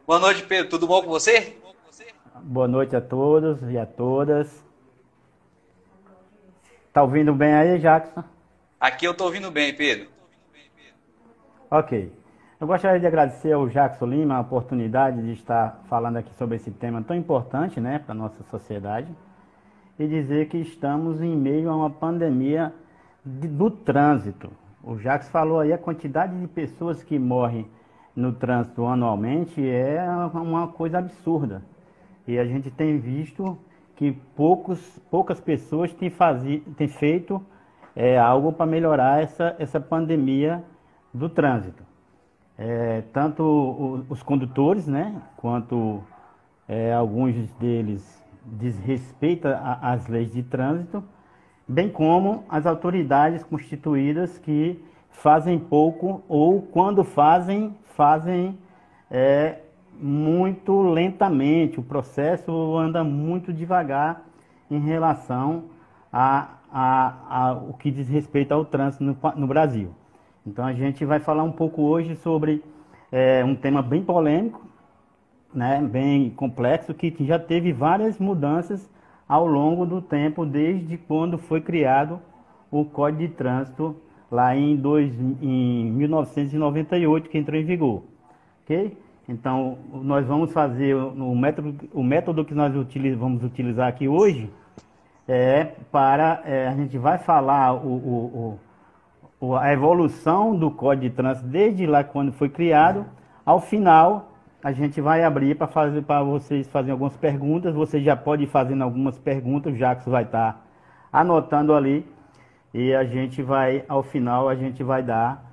Boa noite, Pedro. Tudo bom com você? Boa noite a todos e a todas. Tá ouvindo bem aí, Jackson? Aqui eu tô ouvindo bem, Pedro. Ok. Eu gostaria de agradecer ao Jackson Lima a oportunidade de estar falando aqui sobre esse tema tão importante, né, para a nossa sociedade e dizer que estamos em meio a uma pandemia do trânsito. O Jackson falou aí a quantidade de pessoas que morrem no trânsito anualmente é uma coisa absurda. E a gente tem visto que poucas pessoas têm feito algo para melhorar essa pandemia do trânsito. Tanto os condutores, né, quanto alguns deles desrespeitam as leis de trânsito, bem como as autoridades constituídas que fazem pouco ou quando fazem muito lentamente. O processo anda muito devagar em relação o que diz respeito ao trânsito no Brasil. Então a gente vai falar um pouco hoje sobre um tema bem polêmico, né, bem complexo, que já teve várias mudanças ao longo do tempo, desde quando foi criado o Código de Trânsito lá em 1998, que entrou em vigor. Ok? Então, nós vamos fazer o método que nós vamos utilizar aqui hoje a gente vai falar a evolução do Código de Trânsito desde lá quando foi criado. Ao final, a gente vai abrir para vocês fazerem algumas perguntas. Você já pode ir fazendo algumas perguntas, o Jacques vai estar anotando ali. E ao final, a gente vai dar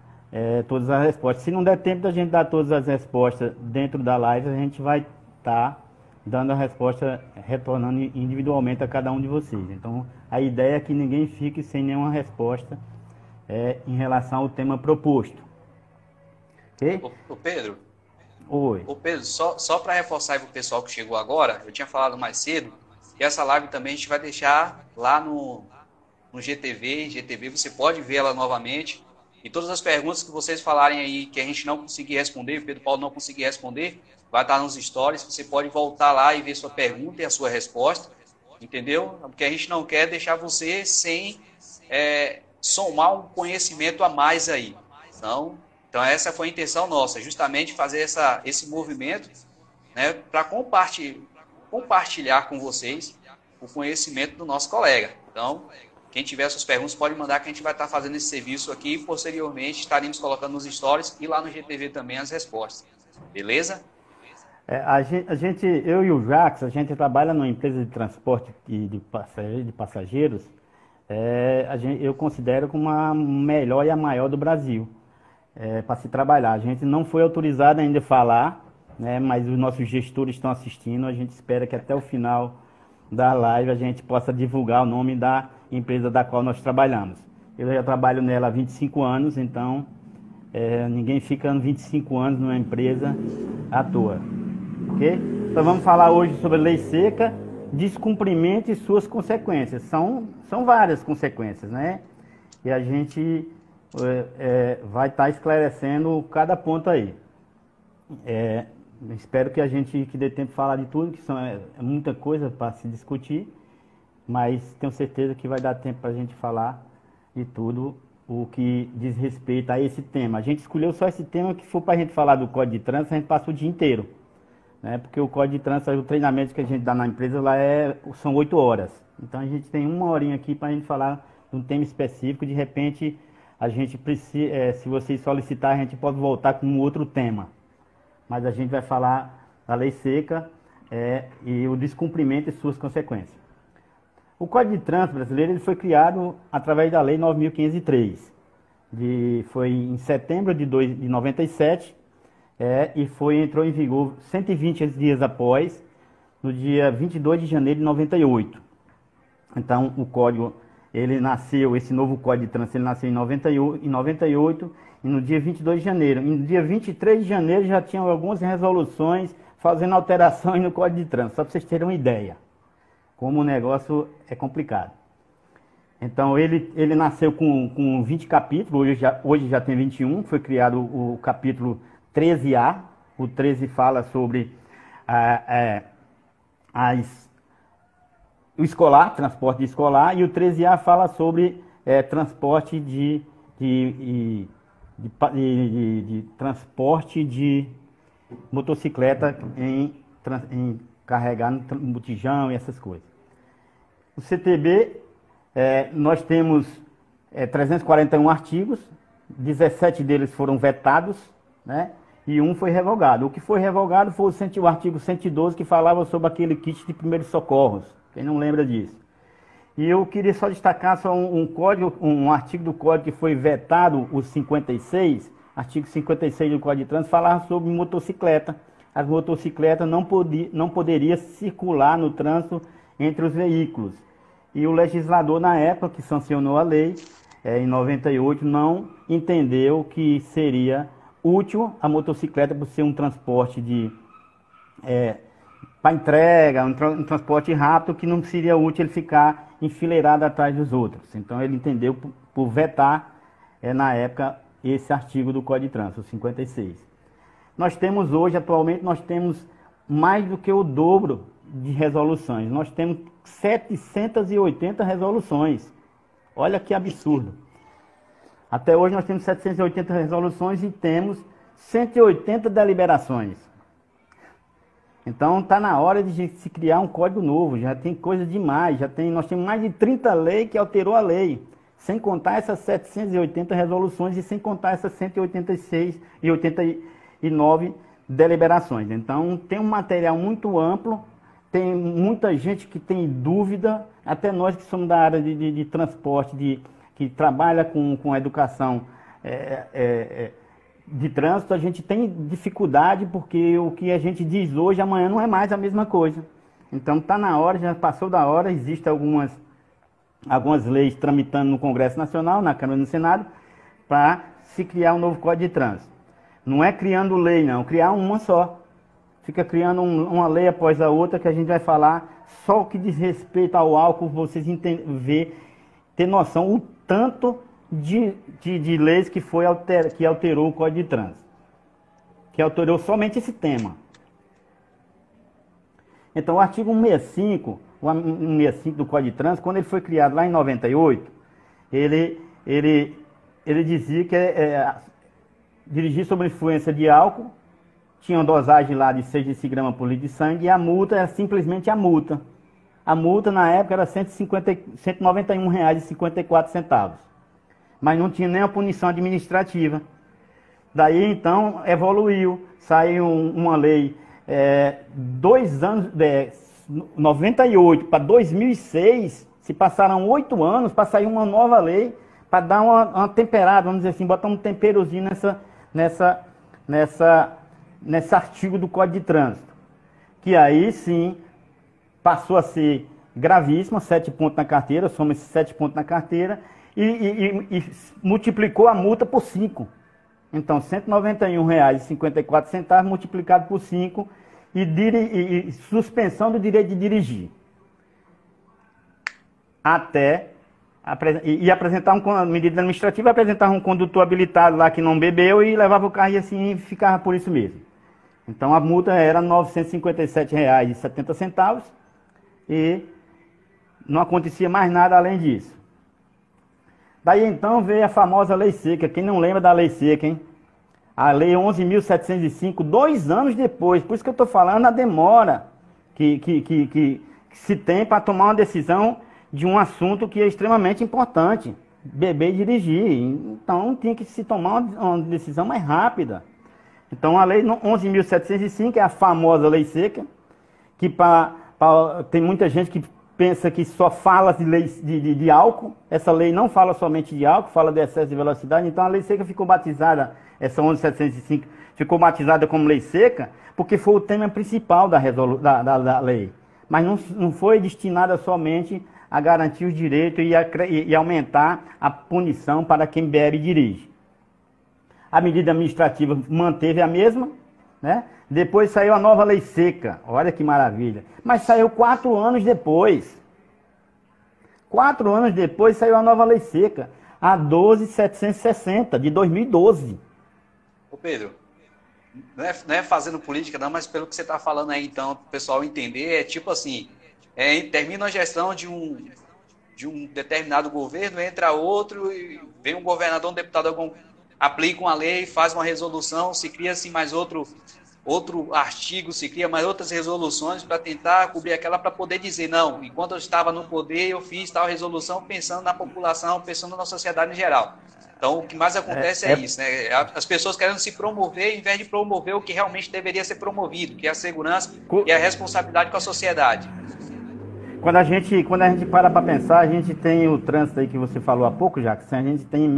todas as respostas. Se não der tempo da gente dar todas as respostas dentro da live, a gente vai estar dando a resposta, retornando individualmente a cada um de vocês. Então, a ideia é que ninguém fique sem nenhuma resposta em relação ao tema proposto. Ok? Ô, Pedro, Oi. só para reforçar aí pro pessoal que chegou agora, eu tinha falado mais cedo que essa live também a gente vai deixar lá no GTV você pode ver ela novamente. E todas as perguntas que vocês falarem aí que a gente não conseguir responder, o Pedro Paulo não conseguir responder, vai estar nos stories. Você pode voltar lá e ver sua pergunta e a sua resposta, entendeu? Porque a gente não quer deixar você sem somar um conhecimento a mais aí. Então essa foi a intenção nossa, justamente fazer esse movimento, né, para compartilhar com vocês o conhecimento do nosso colega. Então, quem tiver suas perguntas pode mandar, que a gente vai estar fazendo esse serviço aqui e posteriormente estaremos colocando nos stories e lá no GTV também as respostas. Beleza? Eu e o Jax, a gente trabalha numa empresa de transporte de passageiros. Eu considero como a melhor e a maior do Brasil para se trabalhar. A gente não foi autorizado ainda a falar, né, mas os nossos gestores estão assistindo. A gente espera que até o final da live a gente possa divulgar o nome da empresa da qual nós trabalhamos. Eu já trabalho nela há 25 anos, então ninguém fica 25 anos numa empresa à toa. Ok? Então vamos falar hoje sobre lei seca, descumprimento e suas consequências. São várias consequências, né? E a gente vai estar esclarecendo cada ponto aí. Espero que dê tempo de falar de tudo, que é muita coisa para se discutir, mas tenho certeza que vai dar tempo para a gente falar de tudo o que diz respeito a esse tema. A gente escolheu só esse tema, que for para a gente falar do Código de Trânsito, a gente passa o dia inteiro, né? Porque o Código de Trânsito, o treinamento que a gente dá na empresa lá são 8 horas. Então a gente tem uma horinha aqui para a gente falar de um tema específico. De repente, a gente precisa, se vocês solicitar, a gente pode voltar com um outro tema. Mas a gente vai falar da lei seca e o descumprimento e suas consequências. O Código de Trânsito brasileiro ele foi criado através da Lei 9.503. Foi em setembro de 97 e entrou em vigor 120 dias após, no dia 22 de janeiro de 98. Então, esse novo Código de Trânsito, ele nasceu em 98 e no dia 22 de janeiro. E no dia 23 de janeiro já tinham algumas resoluções fazendo alterações no Código de Trânsito, só para vocês terem uma ideia, como o negócio é complicado. Então, ele nasceu com 20 capítulos, hoje já tem 21, foi criado o capítulo 13A, O 13 fala sobre o escolar, transporte escolar, e o 13A fala sobre transporte de transporte de motocicleta em carregar no botijão e essas coisas. O CTB, nós temos 341 artigos, 17 deles foram vetados, né? E um foi revogado. O que foi revogado foi o artigo 112, que falava sobre aquele kit de primeiros socorros. Quem não lembra disso? E eu queria só destacar só um artigo do Código que foi vetado, o 56, artigo 56 do Código de Trânsito, falava sobre motocicleta. As motocicletas não poderiam circular no trânsito entre os veículos. E o legislador, na época que sancionou a lei, em 98, não entendeu que seria útil a motocicleta por ser um transporte para entrega, um transporte rápido, que não seria útil ele ficar enfileirado atrás dos outros. Então ele entendeu por vetar, na época, esse artigo do Código de Trânsito, 56. Nós temos hoje, atualmente, nós temos mais do que o dobro de resoluções. Nós temos 780 resoluções. Olha que absurdo. Até hoje nós temos 780 resoluções e temos 180 deliberações. Então está na hora de se criar um código novo, já tem coisa demais, nós temos mais de 30 leis que alterou a lei, sem contar essas 780 resoluções e sem contar essas 186 e 89 deliberações. Então tem um material muito amplo, tem muita gente que tem dúvida, até nós que somos da área de transporte, que trabalha com a educação de trânsito, a gente tem dificuldade, porque o que a gente diz hoje, amanhã não é mais a mesma coisa. Então está na hora, já passou da hora, existem algumas leis tramitando no Congresso Nacional, na Câmara e no Senado, para se criar um novo Código de Trânsito. Não é criando lei, não, criar uma só. Fica criando uma lei após a outra, que a gente vai falar só o que diz respeito ao álcool, vocês ter noção o tanto de leis que alterou o Código de Trânsito, que alterou somente esse tema. Então o artigo 165 do Código de Trânsito, quando ele foi criado lá em 98, ele dizia que dirigir sob influência de álcool tinha uma dosagem lá de 6 gramas por litro de sangue, e a multa era simplesmente a multa. A multa na época era R$ 191,54. Mas não tinha nem a punição administrativa. Daí então evoluiu, saiu uma lei 2 anos, 98 para 2006, se passaram 8 anos para sair uma nova lei, para dar uma temperada, vamos dizer assim, botar um temperozinho nesse artigo do Código de Trânsito. Que aí sim passou a ser gravíssima, 7 pontos na carteira, soma esses 7 pontos na carteira, e multiplicou a multa por 5. Então, R$ 191,54 multiplicado por 5 e suspensão do direito de dirigir. Apresentar uma medida administrativa, apresentar um condutor habilitado lá que não bebeu e levava o carro e assim ficava por isso mesmo. Então, a multa era R$ 957,70 e não acontecia mais nada além disso. Daí então veio a famosa Lei Seca. Quem não lembra da Lei Seca, hein? A Lei 11.705, 2 anos depois. Por isso que eu estou falando a demora que se tem para tomar uma decisão de um assunto que é extremamente importante. Beber e dirigir. Então tinha que se tomar uma decisão mais rápida. Então a Lei 11.705 é a famosa Lei Seca, que tem muita gente que pensa que só fala de álcool. Essa lei não fala somente de álcool, fala de excesso de velocidade. Então a Lei Seca ficou batizada, essa 11.705 ficou batizada como Lei Seca, porque foi o tema principal da lei. Mas não foi destinada somente a garantir os direitos e aumentar a punição para quem bebe e dirige. A medida administrativa manteve a mesma, né? Depois saiu a nova Lei Seca, olha que maravilha. Mas saiu 4 anos depois. 4 anos depois saiu a nova Lei Seca, a 12.760, de 2012. Ô Pedro, não é fazendo política, não, mas pelo que você está falando aí, então, para o pessoal entender, é tipo assim, termina a gestão de um determinado governo, entra outro, e vem um governador, um deputado, aplica uma lei, faz uma resolução, se cria assim mais outro artigo, se cria mais outras resoluções para tentar cobrir aquela, para poder dizer, não, enquanto eu estava no poder, eu fiz tal resolução pensando na população, pensando na sociedade em geral. Então, o que mais acontece é isso, né? As pessoas querendo se promover, em vez de promover o que realmente deveria ser promovido, que é a segurança e a responsabilidade com a sociedade. Quando a gente para pensar, a gente tem o trânsito aí que você falou há pouco, Jackson, a gente tem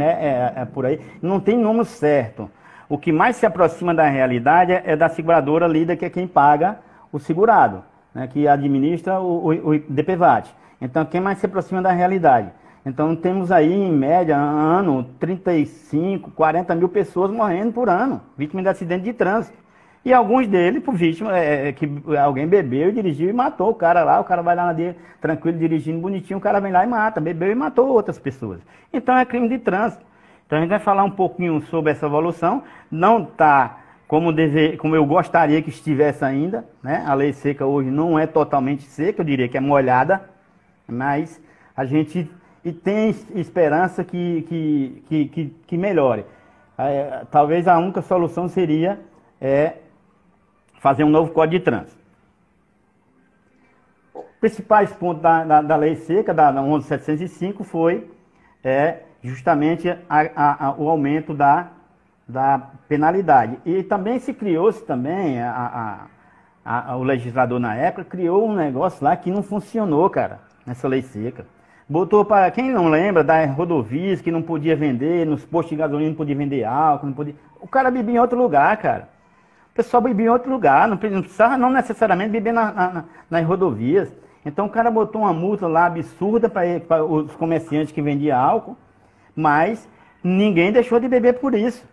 por aí, não tem número certo. O que mais se aproxima da realidade é da seguradora líder, que é quem paga o segurado, né, que administra o DPVAT. Então, quem mais se aproxima da realidade? Então, temos aí, em média, ano, 35, 40 mil pessoas morrendo por ano, vítimas de acidente de trânsito. E alguns deles, por vítima, que alguém bebeu, dirigiu e matou o cara lá. O cara vai lá na dele, tranquilo, dirigindo bonitinho, o cara vem lá e mata. Bebeu e matou outras pessoas. Então, é crime de trânsito. Então, a gente vai falar um pouquinho sobre essa evolução. Não está como eu gostaria que estivesse ainda, né? A lei seca hoje não é totalmente seca, eu diria que é molhada, mas a gente tem esperança que melhore. Talvez a única solução seria fazer um novo Código de Trânsito. Os principais pontos da lei seca, da 11.705, foi justamente o aumento da penalidade. E também criou-se também, o legislador na época criou um negócio lá que não funcionou, cara, nessa lei seca. Botou para, quem não lembra, das rodovias que não podia vender, nos postos de gasolina não podia vender álcool, não podia... O cara bebia em outro lugar, cara. O pessoal bebia em outro lugar, não precisava não necessariamente beber nas rodovias. Então o cara botou uma multa lá absurda para os comerciantes que vendiam álcool, mas ninguém deixou de beber por isso.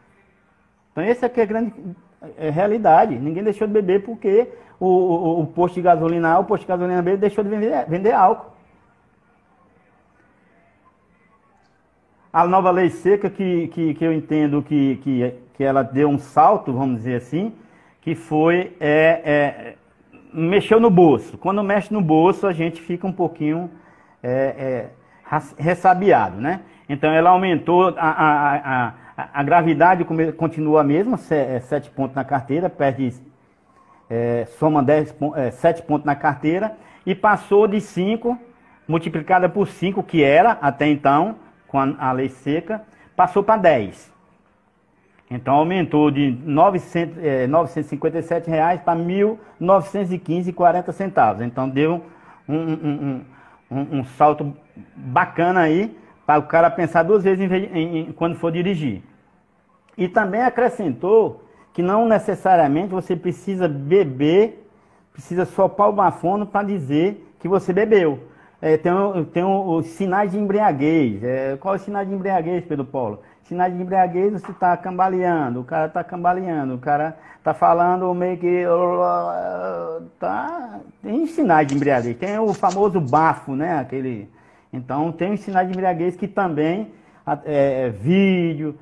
Então essa é a grande realidade. Ninguém deixou de beber porque o posto de gasolina A, o posto de gasolina B deixou de vender álcool. A nova lei seca que eu entendo que ela deu um salto, vamos dizer assim, que foi mexeu no bolso. Quando mexe no bolso, a gente fica um pouquinho ressabiado, né? Então ela aumentou a gravidade, continua a mesma, 7 pontos na carteira, soma 7 pontos na carteira, e passou de 5, multiplicada por 5, que era até então, com a lei seca, passou para 10. Então aumentou de R$ 957 para R$ 1.915,40. Então deu um salto bacana aí para o cara pensar duas vezes quando for dirigir. E também acrescentou que não necessariamente você precisa beber, precisa sopar o bafômetro para dizer que você bebeu. Tem os sinais de embriaguez. Qual é o sinal de embriaguez, Pedro Paulo? Sinais de embriaguez, você está cambaleando, o cara está cambaleando, o cara está falando meio que... Tem sinais de embriaguez, tem o famoso bafo, né? Então, tem os sinais de embriaguez que também, vídeo,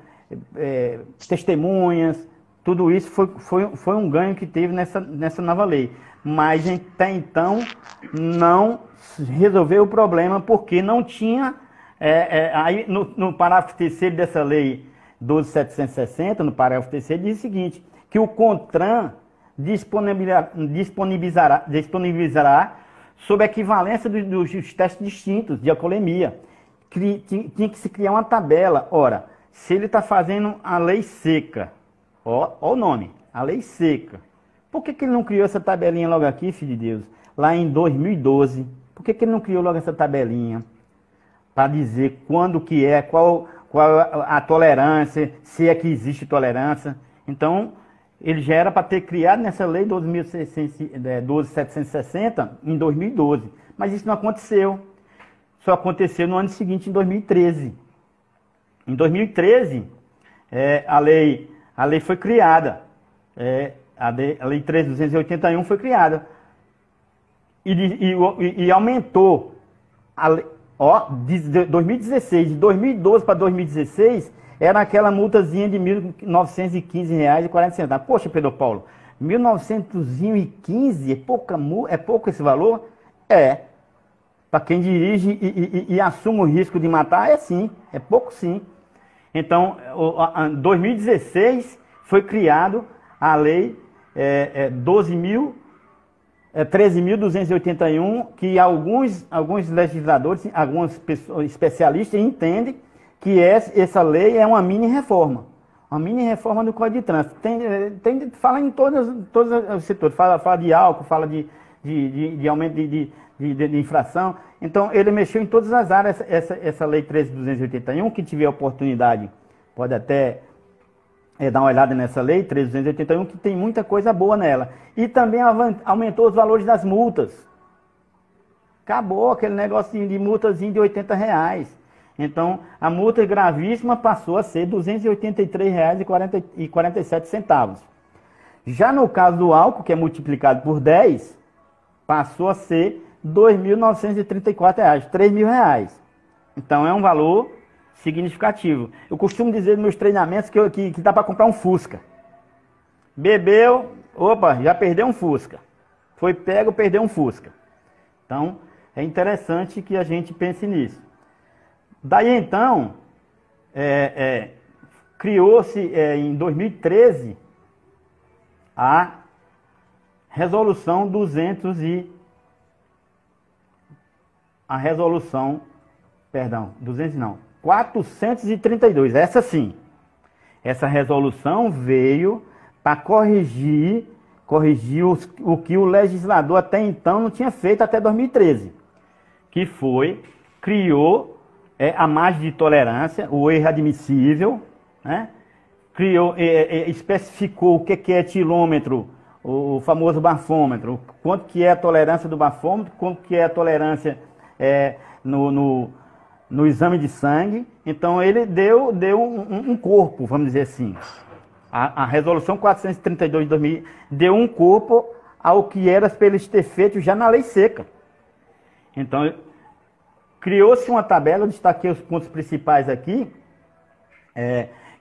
testemunhas, tudo isso foi um ganho que teve nessa nova lei. Mas, até então, não resolveu o problema, porque não tinha... aí no parágrafo terceiro dessa lei 12.760, no parágrafo terceiro, diz o seguinte, que o CONTRAN disponibilizará sob a equivalência dos testes distintos de alcoolemia. Tinha que se criar uma tabela. Ora, se ele está fazendo a lei seca, ó o nome, a lei seca, por que ele não criou essa tabelinha logo aqui, filho de Deus, lá em 2012? Por que ele não criou logo essa tabelinha? Para dizer quando que qual a tolerância, se é que existe tolerância. Então, ele já era para ter criado nessa lei 12.760 em 2012. Mas isso não aconteceu. Só aconteceu no ano seguinte, em 2013. Em 2013, a lei foi criada. A lei 13.281 foi criada. E aumentou a lei. De 2016, de 2012 para 2016, era aquela multazinha de R$ 1.915,40. Poxa, Pedro Paulo, 1.915 é pouco esse valor? É. Para quem dirige e assume o risco de matar, é sim, é pouco sim. Então, em 2016 foi criado a lei 13.281, que alguns legisladores, algumas pessoas, especialistas entendem que essa lei é uma mini-reforma. Uma mini-reforma do Código de Trânsito. Fala em todos os setores. Fala de álcool, fala de aumento de infração. Então, ele mexeu em todas as áreas, essa lei 13.281, que tiver oportunidade, pode até dar uma olhada nessa lei 13.281, que tem muita coisa boa nela. E também aumentou os valores das multas. Acabou aquele negocinho de multazinho de R$ 80. Então, a multa gravíssima passou a ser R$ 283,47. Já no caso do álcool, que é multiplicado por 10, passou a ser R$ 2.934, R$ 3.000. Então, é um valor significativo. Eu costumo dizer nos meus treinamentos que dá para comprar um Fusca. Bebeu, opa, já perdeu um Fusca. Foi pego, perdeu um Fusca. Então, é interessante que a gente pense nisso. Daí então, criou-se em 2013 a resolução 432. Essa sim. Essa resolução veio para corrigir o que o legislador até então não tinha feito até 2013. Que criou a margem de tolerância, o erro admissível, né? Especificou o que é etilômetro, o famoso bafômetro, quanto que é a tolerância do bafômetro, quanto que é a tolerância no exame de sangue. Então ele deu um corpo, vamos dizer assim. A resolução 432 de 2000 deu um corpo ao que era para eles ter feito já na lei seca. Então, criou-se uma tabela, eu destaquei os pontos principais aqui,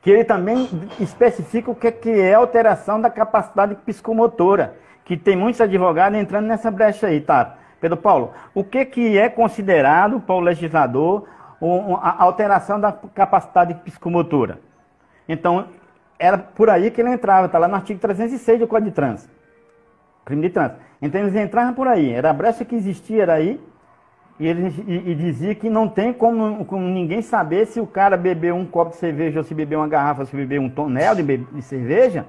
que ele também especifica o que é alteração da capacidade psicomotora, que tem muitos advogados entrando nessa brecha aí, tá? Pedro Paulo, o que é considerado para o legislador a alteração da capacidade psicomotora? Então, era por aí que ele entrava, está lá no artigo 306 do Código de Trânsito, crime de trânsito. Então, eles entravam por aí, era a brecha que existia, era aí. E dizia que não tem como ninguém saber se o cara bebeu um copo de cerveja, ou se bebeu uma garrafa, ou se bebeu um tonel de cerveja,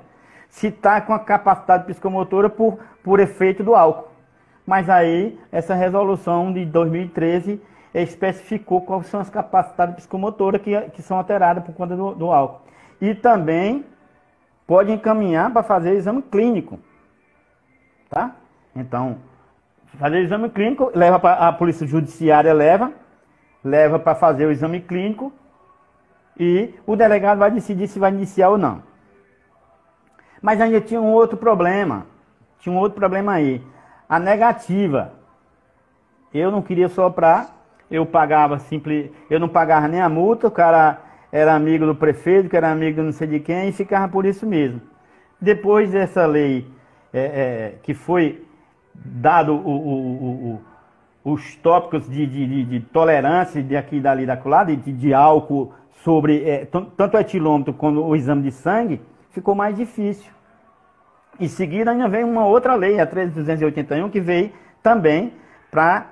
se está com a capacidade psicomotora por efeito do álcool. Mas aí, essa resolução de 2013 especificou quais são as capacidades psicomotoras que são alteradas por conta do álcool. E também pode encaminhar para fazer exame clínico. Tá? Então, fazer o exame clínico, leva para a polícia judiciária, leva para fazer o exame clínico e o delegado vai decidir se vai iniciar ou não. Mas ainda tinha um outro problema. Tinha um outro problema aí. A negativa. Eu não queria soprar, eu não pagava nem a multa, o cara era amigo do prefeito, que era amigo de não sei de quem, e ficava por isso mesmo. Depois dessa lei que foi dado os tópicos de tolerância de aqui, dali, daquela, de álcool sobre tanto o etilômetro como o exame de sangue, ficou mais difícil. Em seguida ainda vem uma outra lei, a 13.281, que veio também para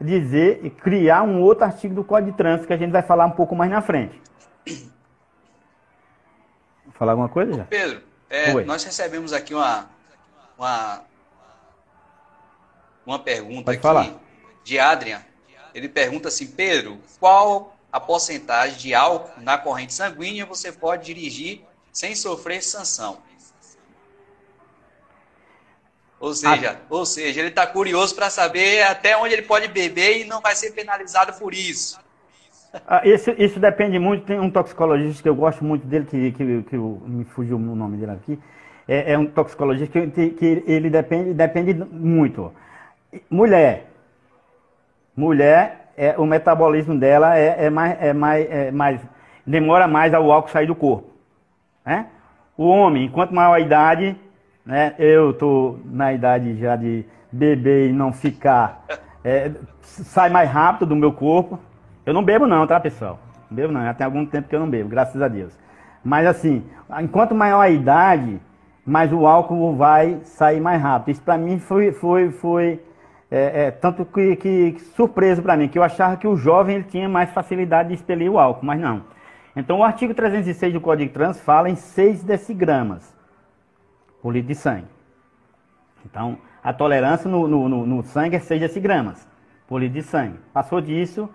dizer e criar um outro artigo do Código de Trânsito, que a gente vai falar um pouco mais na frente. Falar alguma coisa já? Pedro, nós recebemos aqui uma pergunta Pode aqui falar. De Adrian. Ele pergunta assim: Pedro, qual a porcentagem de álcool na corrente sanguínea você pode dirigir sem sofrer sanção? Ou seja, ele está curioso para saber até onde ele pode beber e não vai ser penalizado por isso. Isso depende muito. Tem um toxicologista que eu gosto muito dele, que me fugiu o nome dele aqui. É um toxicologista que ele depende muito. Mulher, o metabolismo dela é mais demora mais ao álcool sair do corpo, né? O homem, quanto maior a idade, né? Eu tô na idade já de beber e não ficar, sai mais rápido do meu corpo. Eu não bebo não, tá, pessoal? Não bebo não, já tem algum tempo que eu não bebo, graças a Deus. Mas assim, enquanto maior a idade, mais o álcool vai sair mais rápido. Isso para mim foi tanto que surpreso para mim, que eu achava que o jovem ele tinha mais facilidade de expelir o álcool, mas não. Então o artigo 306 do Código de Trânsito fala em 6 decigramas por litro de sangue. Então a tolerância no sangue é 6 decigramas por litro de sangue. Passou disso...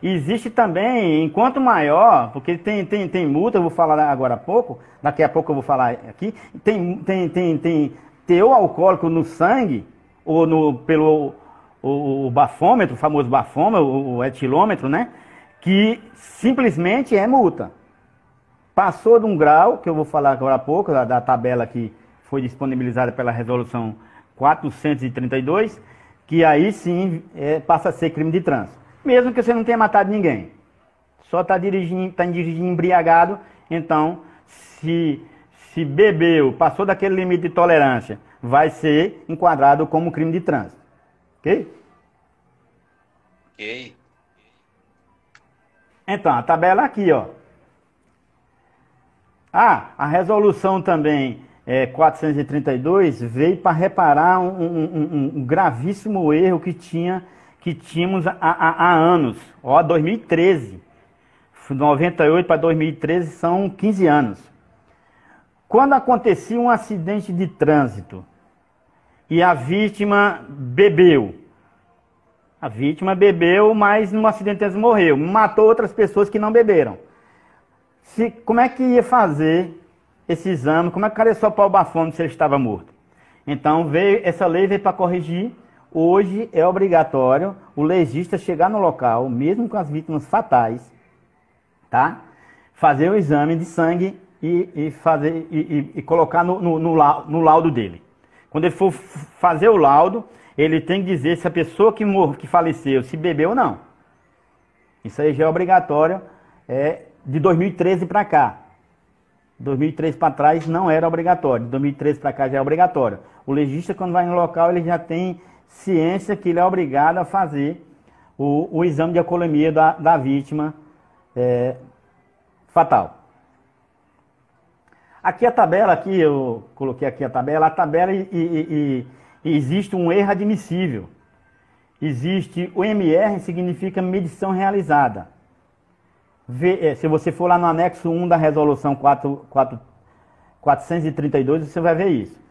existe também, enquanto maior, porque tem multa, eu vou falar agora há pouco, daqui a pouco eu vou falar aqui, tem teor alcoólico no sangue, ou pelo o bafômetro, o famoso bafômetro, o etilômetro, né? Que simplesmente é multa. Passou de um grau, que eu vou falar agora há pouco, da tabela que foi disponibilizada pela resolução 432, que aí sim passa a ser crime de trânsito. Mesmo que você não tenha matado ninguém. Só está dirigindo embriagado. Então, se bebeu, passou daquele limite de tolerância, vai ser enquadrado como crime de trânsito. Ok? Ok. Então, a tabela aqui, ó. A resolução também 432 veio para reparar um gravíssimo erro que tínhamos há anos, 2013, 98 para 2013 são 15 anos. Quando acontecia um acidente de trânsito e a vítima bebeu, mas no acidente morreu, matou outras pessoas que não beberam. Como é que ia fazer esse exame, como é que o cara ia soprar o bafômetro se ele estava morto? Então essa lei veio para corrigir. Hoje é obrigatório o legista chegar no local, mesmo com as vítimas fatais, tá? Fazer o exame de sangue e colocar no laudo dele. Quando ele for fazer o laudo, ele tem que dizer se a pessoa que faleceu, se bebeu ou não. Isso aí já é obrigatório, de 2013 para cá. 2003 para trás não era obrigatório, de 2013 para cá já é obrigatório. O legista, quando vai no local, ele já tem ciência que ele é obrigado a fazer o exame de alcoolemia da vítima fatal. Aqui a tabela, eu coloquei aqui a tabela e existe um erro admissível. Existe, o MR significa medição realizada. Se você for lá no anexo 1 da resolução 432, você vai ver isso.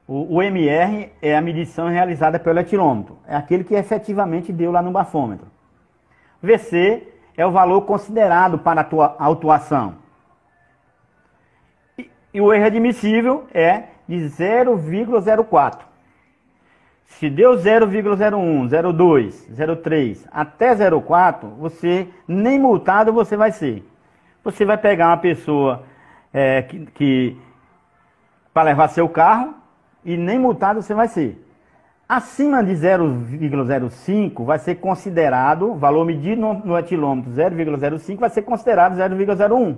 O MR é a medição realizada pelo etilômetro. É aquele que efetivamente deu lá no bafômetro. VC é o valor considerado para a autuação. E o erro admissível é de 0,04. Se deu 0,01, 0,2, 0,3 até 0,4, você nem multado você vai ser. Você vai pegar uma pessoa para levar seu carro, e nem multado você vai ser. Acima de 0,05 vai ser considerado, valor medido no etilômetro 0,05 vai ser considerado 0,01.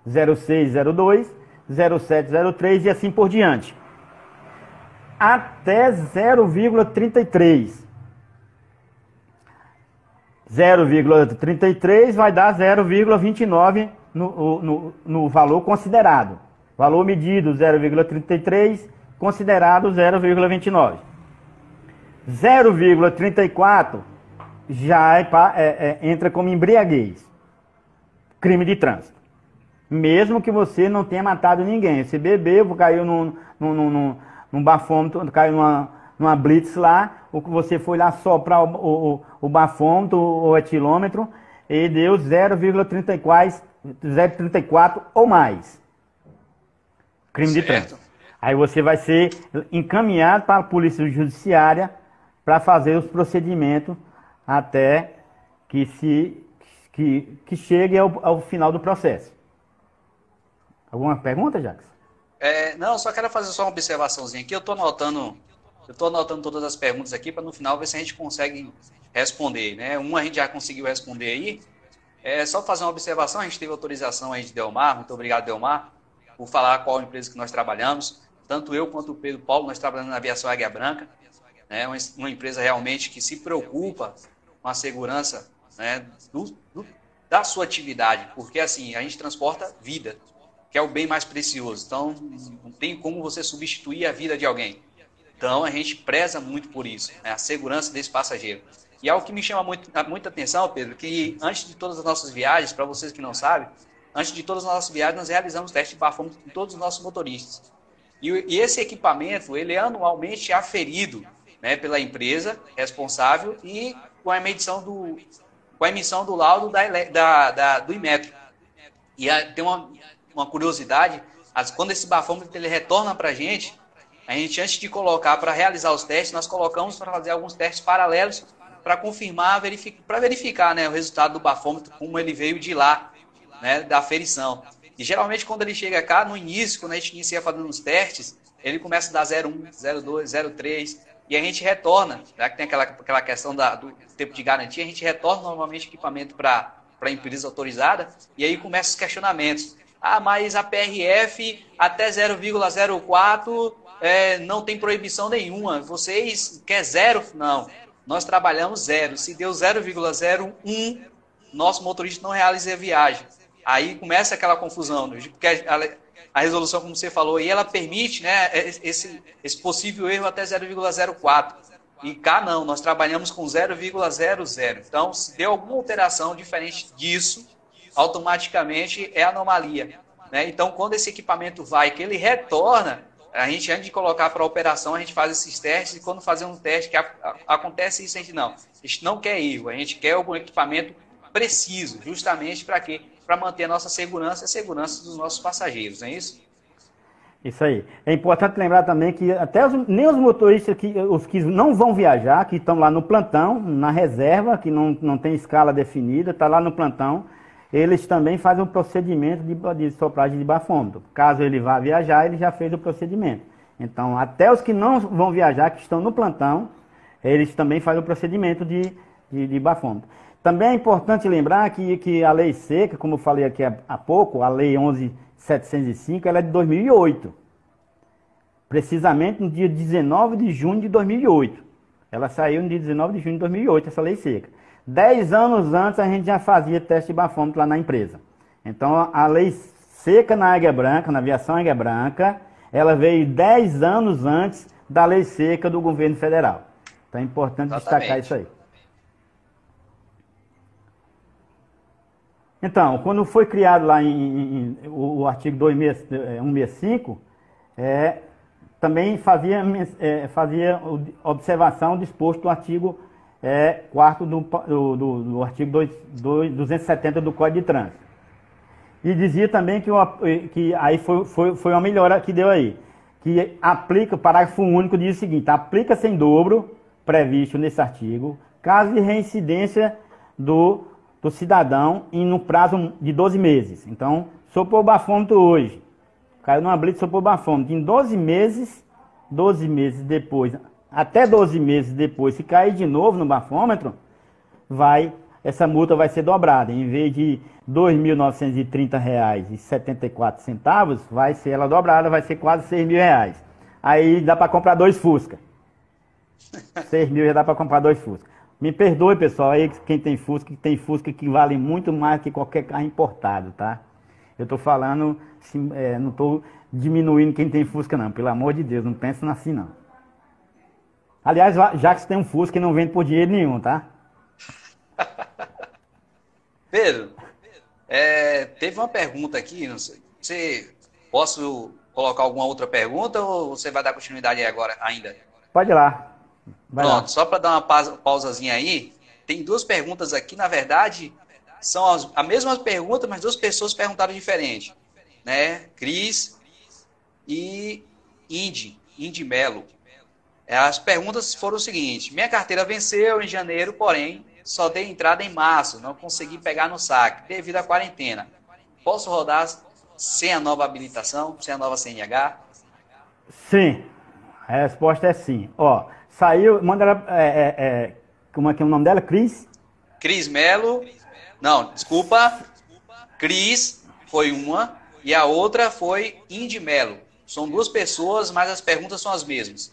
0,6, 0,2, 0,7, 0,3 e assim por diante. Até 0,33. 0,33 vai dar 0,29 no valor considerado. Valor medido 0,33, considerado 0,29. 0,34 já entra como embriaguez, crime de trânsito. Mesmo que você não tenha matado ninguém. Você bebeu, caiu num bafômetro, caiu numa blitz lá, ou que você foi lá soprar o bafômetro, o etilômetro, e deu 0,34 ou mais. Crime de trânsito. Aí você vai ser encaminhado para a polícia judiciária para fazer os procedimentos até que chegue ao final do processo. Alguma pergunta, Jacques? Não, só quero fazer só uma observaçãozinha aqui. Eu estou anotando todas as perguntas aqui para no final ver se a gente consegue responder, né? Uma a gente já conseguiu responder aí, É só fazer uma observação, a gente teve autorização aí de Delmar, muito obrigado, Delmar, por falar qual empresa que nós trabalhamos. Tanto eu quanto o Pedro Paulo, nós trabalhamos na Aviação Águia Branca, né, uma empresa realmente que se preocupa com a segurança, né, da sua atividade, porque assim, a gente transporta vida, que é o bem mais precioso. Então, não tem como você substituir a vida de alguém. Então, a gente preza muito por isso, né, a segurança desse passageiro. E algo que me chama muita atenção, Pedro, que antes de todas as nossas viagens, para vocês que não sabem, antes de todas as nossas viagens, nós realizamos teste de bafômetro com todos os nossos motoristas. E esse equipamento, ele é anualmente aferido, né, pela empresa responsável e com a emissão do laudo do Inmetro. E tem uma curiosidade, quando esse bafômetro ele retorna para a gente, antes de colocar para realizar os testes, nós colocamos para fazer alguns testes paralelos para confirmar, para verificar, né, o resultado do bafômetro, como ele veio de lá, né, da aferição. E geralmente quando ele chega cá, no início, quando a gente inicia fazendo os testes, ele começa a dar 0,1, 0,2, 0,3, e a gente retorna, já que tem aquela questão do tempo de garantia, a gente retorna normalmente o equipamento para a empresa autorizada, e aí começam os questionamentos. Ah, mas a PRF até 0,04 não tem proibição nenhuma. Vocês quer zero? Não. Nós trabalhamos zero. Se deu 0,01, nosso motorista não realiza a viagem. Aí começa aquela confusão, porque a resolução, como você falou, e ela permite, né, esse possível erro até 0,04. E cá não, nós trabalhamos com 0,00. Então, se deu alguma alteração diferente disso, automaticamente é anomalia, né? Então, quando esse equipamento vai, que ele retorna, a gente, antes de colocar para a operação, a gente faz esses testes, e quando fazer um teste que acontece isso, a gente não quer erro, a gente quer algum equipamento preciso, justamente para quê? Para manter a nossa segurança e a segurança dos nossos passageiros, não é isso? Isso aí. É importante lembrar também que até nem os motoristas, os que não vão viajar, que estão lá no plantão, na reserva, que não tem escala definida, está lá no plantão, eles também fazem um procedimento de sopragem de bafômetro. Caso ele vá viajar, ele já fez o procedimento. Então, até os que não vão viajar, que estão no plantão, eles também fazem o procedimento de bafômetro. Também é importante lembrar que a lei seca, como eu falei aqui há pouco, a lei 11.705, ela é de 2008. Precisamente no dia 19 de junho de 2008. Ela saiu no dia 19 de junho de 2008, essa lei seca. 10 anos antes a gente já fazia teste de bafômetro lá na empresa. Então a lei seca na Águia Branca, na aviação Águia Branca, ela veio 10 anos antes da lei seca do governo federal. Então é importante destacar isso aí. Então, quando foi criado lá o artigo 165, também fazia observação disposto do artigo 4º do artigo 270 do Código de Trânsito. E dizia também que aí foi uma melhora que deu aí, que aplica, o parágrafo único diz o seguinte: aplica-se em dobro previsto nesse artigo, caso de reincidência do cidadão no prazo de 12 meses. Então, soprou o bafômetro hoje, caiu numa blitz, soprou o bafômetro. Em 12 meses depois, até 12 meses depois, se cair de novo no bafômetro, essa multa vai ser dobrada. Em vez de R$ 2.930,74, vai ser ela dobrada, vai ser quase R$ 6.000. Aí dá para comprar 2 Fusca. 6 mil já dá para comprar 2 Fusca. Me perdoe, pessoal, aí quem tem Fusca que vale muito mais que qualquer carro importado, tá? Eu tô falando, não tô diminuindo quem tem Fusca, não. Pelo amor de Deus, não pensa assim, não. Aliás, já que você tem um Fusca, não vende por dinheiro nenhum, tá? Pedro, teve uma pergunta aqui, não sei, posso colocar alguma outra pergunta ou você vai dar continuidade aí agora ainda? Pode ir lá. Pronto, só para dar uma pausazinha aí, tem 2 perguntas aqui, na verdade, são a mesma pergunta, mas 2 pessoas perguntaram diferente, né? Cris e Indy Melo. As perguntas foram o seguinte: minha carteira venceu em janeiro, porém, só dei entrada em março, não consegui pegar no saque, devido à quarentena. Posso rodar sem a nova habilitação, sem a nova CNH? Sim, a resposta é sim. Ó, saiu, manda ela, como é que é o nome dela? Cris? Cris Melo Não, desculpa. Cris foi uma e a outra foi Indy Melo. São duas pessoas, mas as perguntas são as mesmas.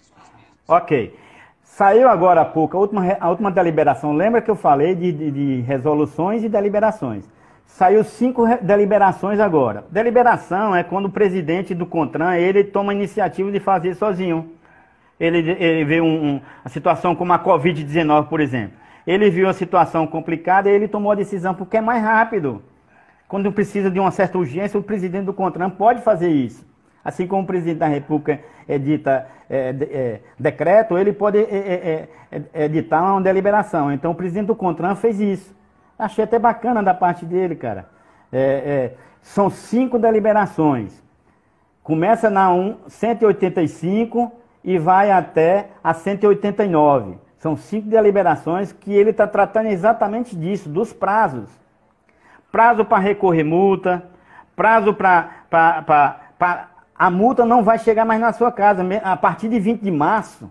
Ok. Saiu agora há pouco a última deliberação. Lembra que eu falei de resoluções e deliberações? Saiu 5 deliberações agora. Deliberação é quando o presidente do CONTRAN, ele toma a iniciativa de fazer sozinho. Ele vê a situação como a Covid-19, por exemplo. Ele viu a situação complicada e ele tomou a decisão porque é mais rápido. Quando precisa de uma certa urgência, o presidente do CONTRAN pode fazer isso. Assim como o presidente da República edita decreto, ele pode editar uma deliberação. Então o presidente do CONTRAN fez isso. Achei até bacana da parte dele, cara. São 5 deliberações. Começa na 185 e vai até a 189. São 5 deliberações que ele está tratando exatamente disso, dos prazos. Prazo para recorrer multa, prazo a multa não vai chegar mais na sua casa. A partir de 20 de março,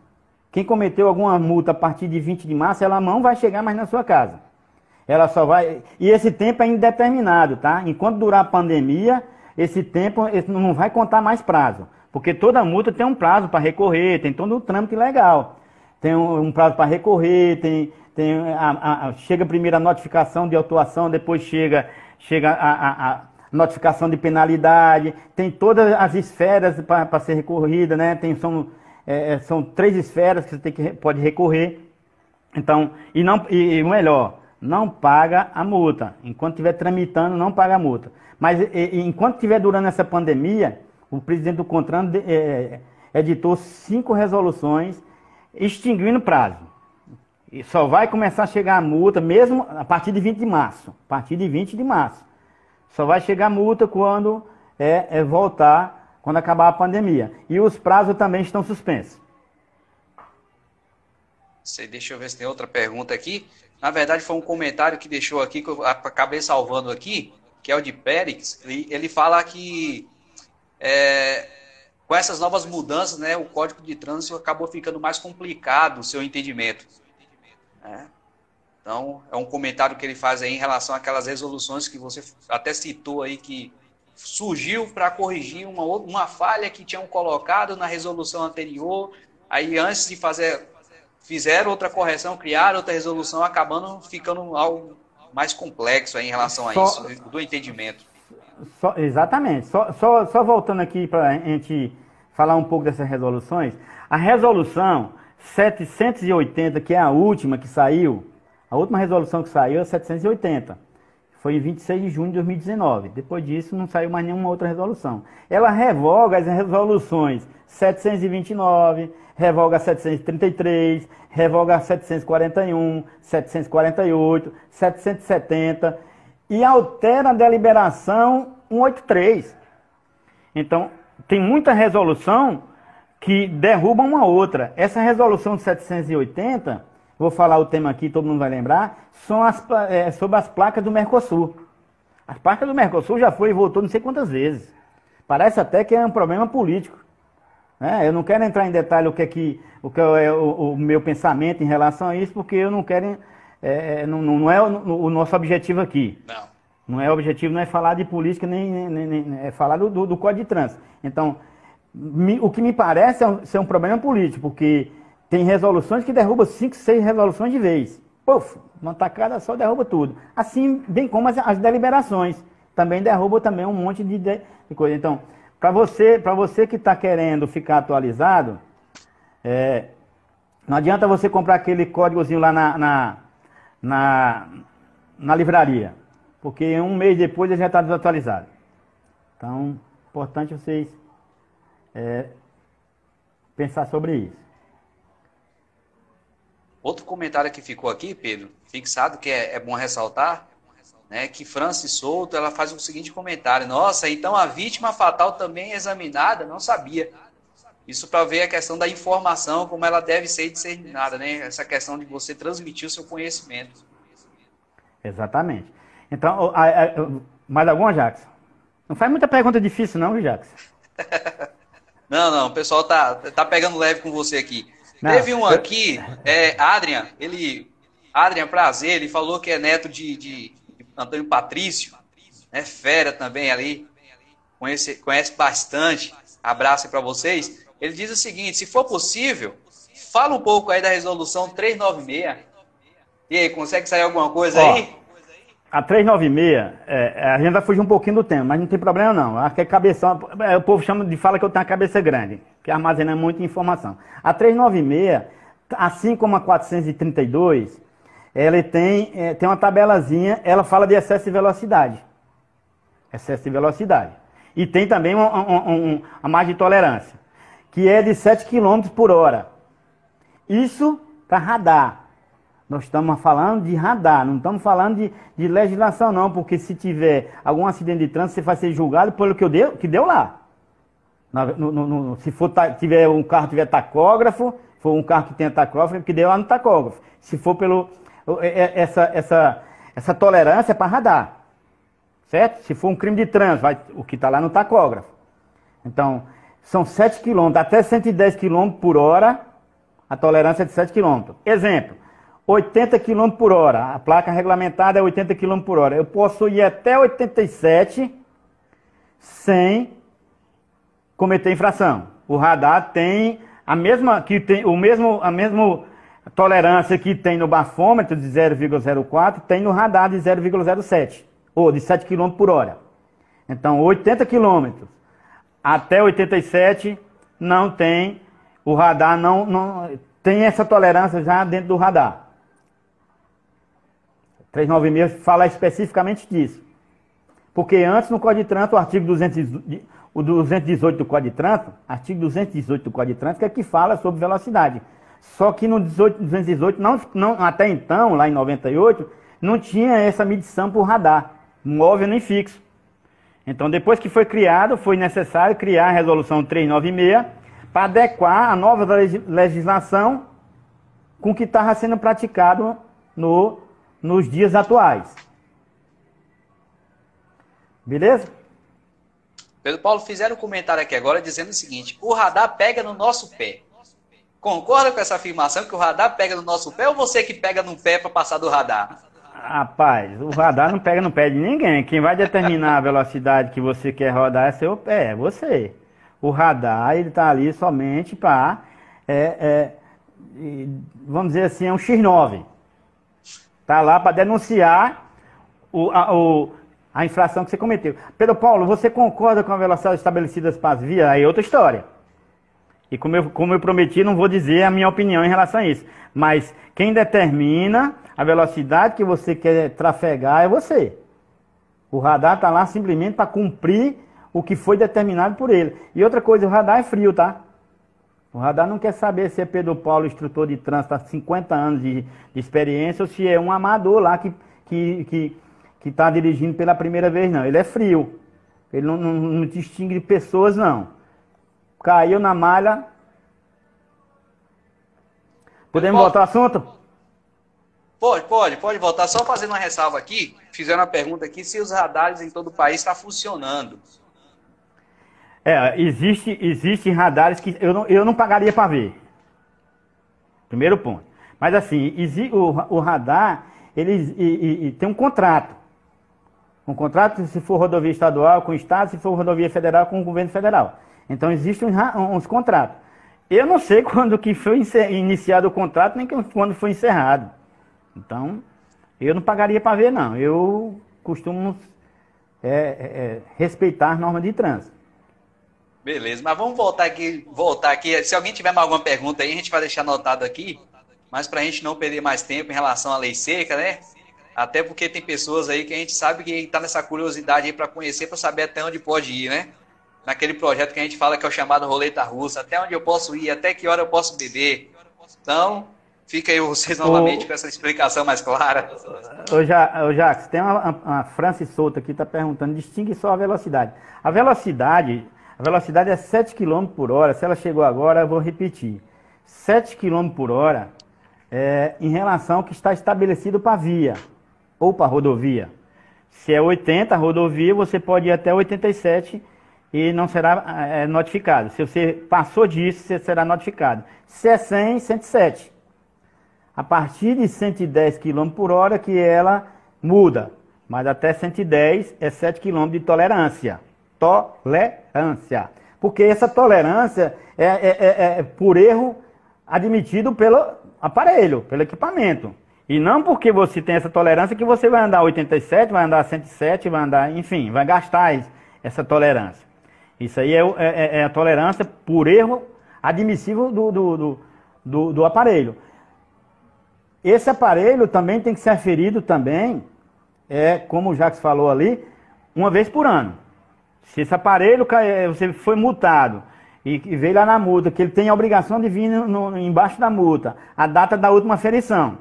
quem cometeu alguma multa a partir de 20 de março, ela não vai chegar mais na sua casa. Ela só vai... E esse tempo é indeterminado, tá? Enquanto durar a pandemia, esse tempo não vai contar mais prazo. Porque toda multa tem um prazo para recorrer, tem todo um trâmite legal. Tem um prazo para recorrer, chega primeiro a notificação de autuação, depois chega a notificação de penalidade, tem todas as esferas para ser recorrida, né? São 3 esferas que você pode recorrer. Então, e o melhor, não paga a multa. Enquanto estiver tramitando, não paga a multa. Mas enquanto estiver durando essa pandemia, o presidente do CONTRAN editou 5 resoluções extinguindo prazo. E só vai começar a chegar a multa mesmo a partir de 20 de março. A partir de 20 de março. Só vai chegar a multa quando voltar, quando acabar a pandemia. E os prazos também estão suspensos. Deixa eu ver se tem outra pergunta aqui. Na verdade, foi um comentário que deixou aqui, que eu acabei salvando aqui, que é o de Périx. Ele fala que com essas novas mudanças, né, o Código de Trânsito acabou ficando mais complicado o seu entendimento. Então, é um comentário que ele faz aí em relação àquelas resoluções que você até citou aí, que surgiu para corrigir uma falha que tinham colocado na resolução anterior. Aí, antes de fizeram outra correção, criaram outra resolução, acabando ficando algo mais complexo aí em relação a isso, do entendimento. Exatamente. Só voltando aqui para a gente falar um pouco dessas resoluções. A resolução 780, que é a última que saiu, a última resolução que saiu é 780. Foi em 26 de junho de 2019. Depois disso, não saiu mais nenhuma outra resolução. Ela revoga as resoluções 729, revoga 733, revoga 741, 748, 770 e altera a deliberação 183. Então, tem muita resolução que derruba uma outra. Essa resolução de 780, vou falar o tema aqui, todo mundo vai lembrar, são sobre as placas do Mercosul. As placas do Mercosul já foi e voltou não sei quantas vezes. Parece até que é um problema político. Eu não quero entrar em detalhe o que é o meu pensamento em relação a isso, porque eu não quero... não é o nosso objetivo aqui. Não é o objetivo, não é falar de política, nem é falar do Código de Trânsito. Então, o que me parece ser um problema político, porque tem resoluções que derrubam 5, 6 resoluções de vez. Puf, uma tacada só derruba tudo. Assim, bem como as deliberações. Também derruba também um monte de coisa. Então, para você que está querendo ficar atualizado, não adianta você comprar aquele códigozinho lá na livraria, porque um mês depois ele já está desatualizado. Então, importante vocês pensar sobre isso. Outro comentário que ficou aqui, Pedro, fixado, que é bom ressaltar, né, que Francis Souto, ela faz o seguinte comentário: nossa, então a vítima fatal também é examinada? Não sabia. Isso para ver a questão da informação, como ela deve ser disseminada, né? Essa questão de você transmitir o seu conhecimento. Exatamente. Então, mais alguma, Jackson? Não faz muita pergunta difícil não, viu, Jackson? Não, o pessoal tá pegando leve com você aqui. Não, teve um aqui, Adrian, prazer, ele falou que é neto Antônio Patrício, né, fera também ali, conhece bastante, abraço aí para vocês. Ele diz o seguinte: se for possível, fala um pouco aí da resolução 396. E aí, consegue sair alguma coisa aí? A 396, a gente vai fugir um pouquinho do tema, mas não tem problema não. Acho que é cabeção, o povo fala que eu tenho a cabeça grande, que armazena muita informação. A 396, assim como a 432, ela tem uma tabelazinha, ela fala de excesso de velocidade. Excesso de velocidade. E tem também a margem de tolerância, que é de 7 km por hora. Isso para radar. Nós estamos falando de radar, não estamos falando de legislação não, porque se tiver algum acidente de trânsito, você vai ser julgado pelo que deu lá. Se for, um carro tiver tacógrafo, for um carro que tenha tacógrafo, que deu lá no tacógrafo. Se for essa tolerância é para radar, certo? Se for um crime de trânsito, o que está lá no tacógrafo. Então, são 7 km, até 110 km por hora, a tolerância é de 7 km. Exemplo, 80 km por hora, a placa regulamentada é 80 km por hora. Eu posso ir até 87 sem cometer infração. O radar tem a mesma tolerância que tem no bafômetro de 0,04, tem no radar de 0,07, ou de 7 km por hora. Então, 80 km até 87 não tem, o radar não tem essa tolerância já dentro do radar. 396 fala especificamente disso. Porque antes no Código de Trânsito, o 218 do Código de Trânsito, artigo 218 do Código de Trânsito, é que fala sobre velocidade. Só que no 218, até então, lá em 98, não tinha essa medição por radar, móvel nem fixo. Então, depois que foi criado, foi necessário criar a resolução 396 para adequar a nova legislação com o que estava sendo praticado nos dias atuais. Beleza? Pedro Paulo, fizeram um comentário aqui agora dizendo o seguinte: o radar pega no nosso pé. Concorda com essa afirmação que o radar pega no nosso pé, ou você que pega no pé para passar do radar? Rapaz, o radar não pega no pé de ninguém. Quem vai determinar a velocidade que você quer rodar é seu pé, é você. O radar, ele está ali somente para, vamos dizer assim, é um X9. Está lá para denunciar a infração que você cometeu. Pedro Paulo, você concorda com a velocidade estabelecida para as vias? Aí é outra história. E como eu prometi, não vou dizer a minha opinião em relação a isso. Mas quem determina a velocidade que você quer trafegar é você. O radar está lá simplesmente para cumprir o que foi determinado por ele. E outra coisa, o radar é frio, tá? O radar não quer saber se é Pedro Paulo, instrutor de trânsito há 50 anos de experiência, ou se é um amador lá que está dirigindo pela primeira vez, não. Ele é frio. Ele não distingue de pessoas, não. Caiu na malha. Podemos voltar ao assunto? Pode voltar. Só fazendo uma ressalva aqui, fizeram uma pergunta aqui se os radares em todo o país estão funcionando. Existe radares que eu não pagaria para ver. Primeiro ponto. Mas assim, o radar, ele tem um contrato. Um contrato se for rodovia estadual com o Estado, se for rodovia federal com o governo federal. Então existem uns contratos. Eu não sei quando que foi iniciado o contrato, nem quando foi encerrado. Então, eu não pagaria para ver, não. Eu costumo respeitar as normas de trânsito. Beleza, mas vamos voltar aqui. Se alguém tiver mais alguma pergunta aí, a gente vai deixar anotado aqui. Mas para a gente não perder mais tempo em relação à lei seca, né? Até porque tem pessoas aí que a gente sabe que está nessa curiosidade aí para conhecer, para saber até onde pode ir, né? Naquele projeto que a gente fala que é o chamado roleta russa, até onde eu posso ir, até que hora eu posso beber. Então, fica aí vocês novamente com essa explicação mais clara. Ô Jacques, tem uma Francis Souto aqui que está perguntando, distingue só a velocidade. A velocidade é 7 km por hora, se ela chegou agora, eu vou repetir. 7 km por hora em relação ao que está estabelecido para via ou para rodovia. Se é 80 a rodovia, você pode ir até 87 e não será notificado. Se você passou disso, você será notificado. Se é 100, 107. A partir de 110 km por hora que ela muda. Mas até 110 é 7 km de tolerância. Tolerância. Porque essa tolerância é por erro admitido pelo aparelho, pelo equipamento. E não porque você tem essa tolerância que você vai andar 87, vai andar 107, vai andar, enfim, vai gastar essa tolerância. Isso aí é a tolerância por erro admissível do aparelho. Esse aparelho também tem que ser aferido também, como o Jacques falou ali, uma vez por ano. Se esse aparelho, você foi multado e veio lá na multa, que ele tem a obrigação de vir embaixo da multa, a data da última aferição.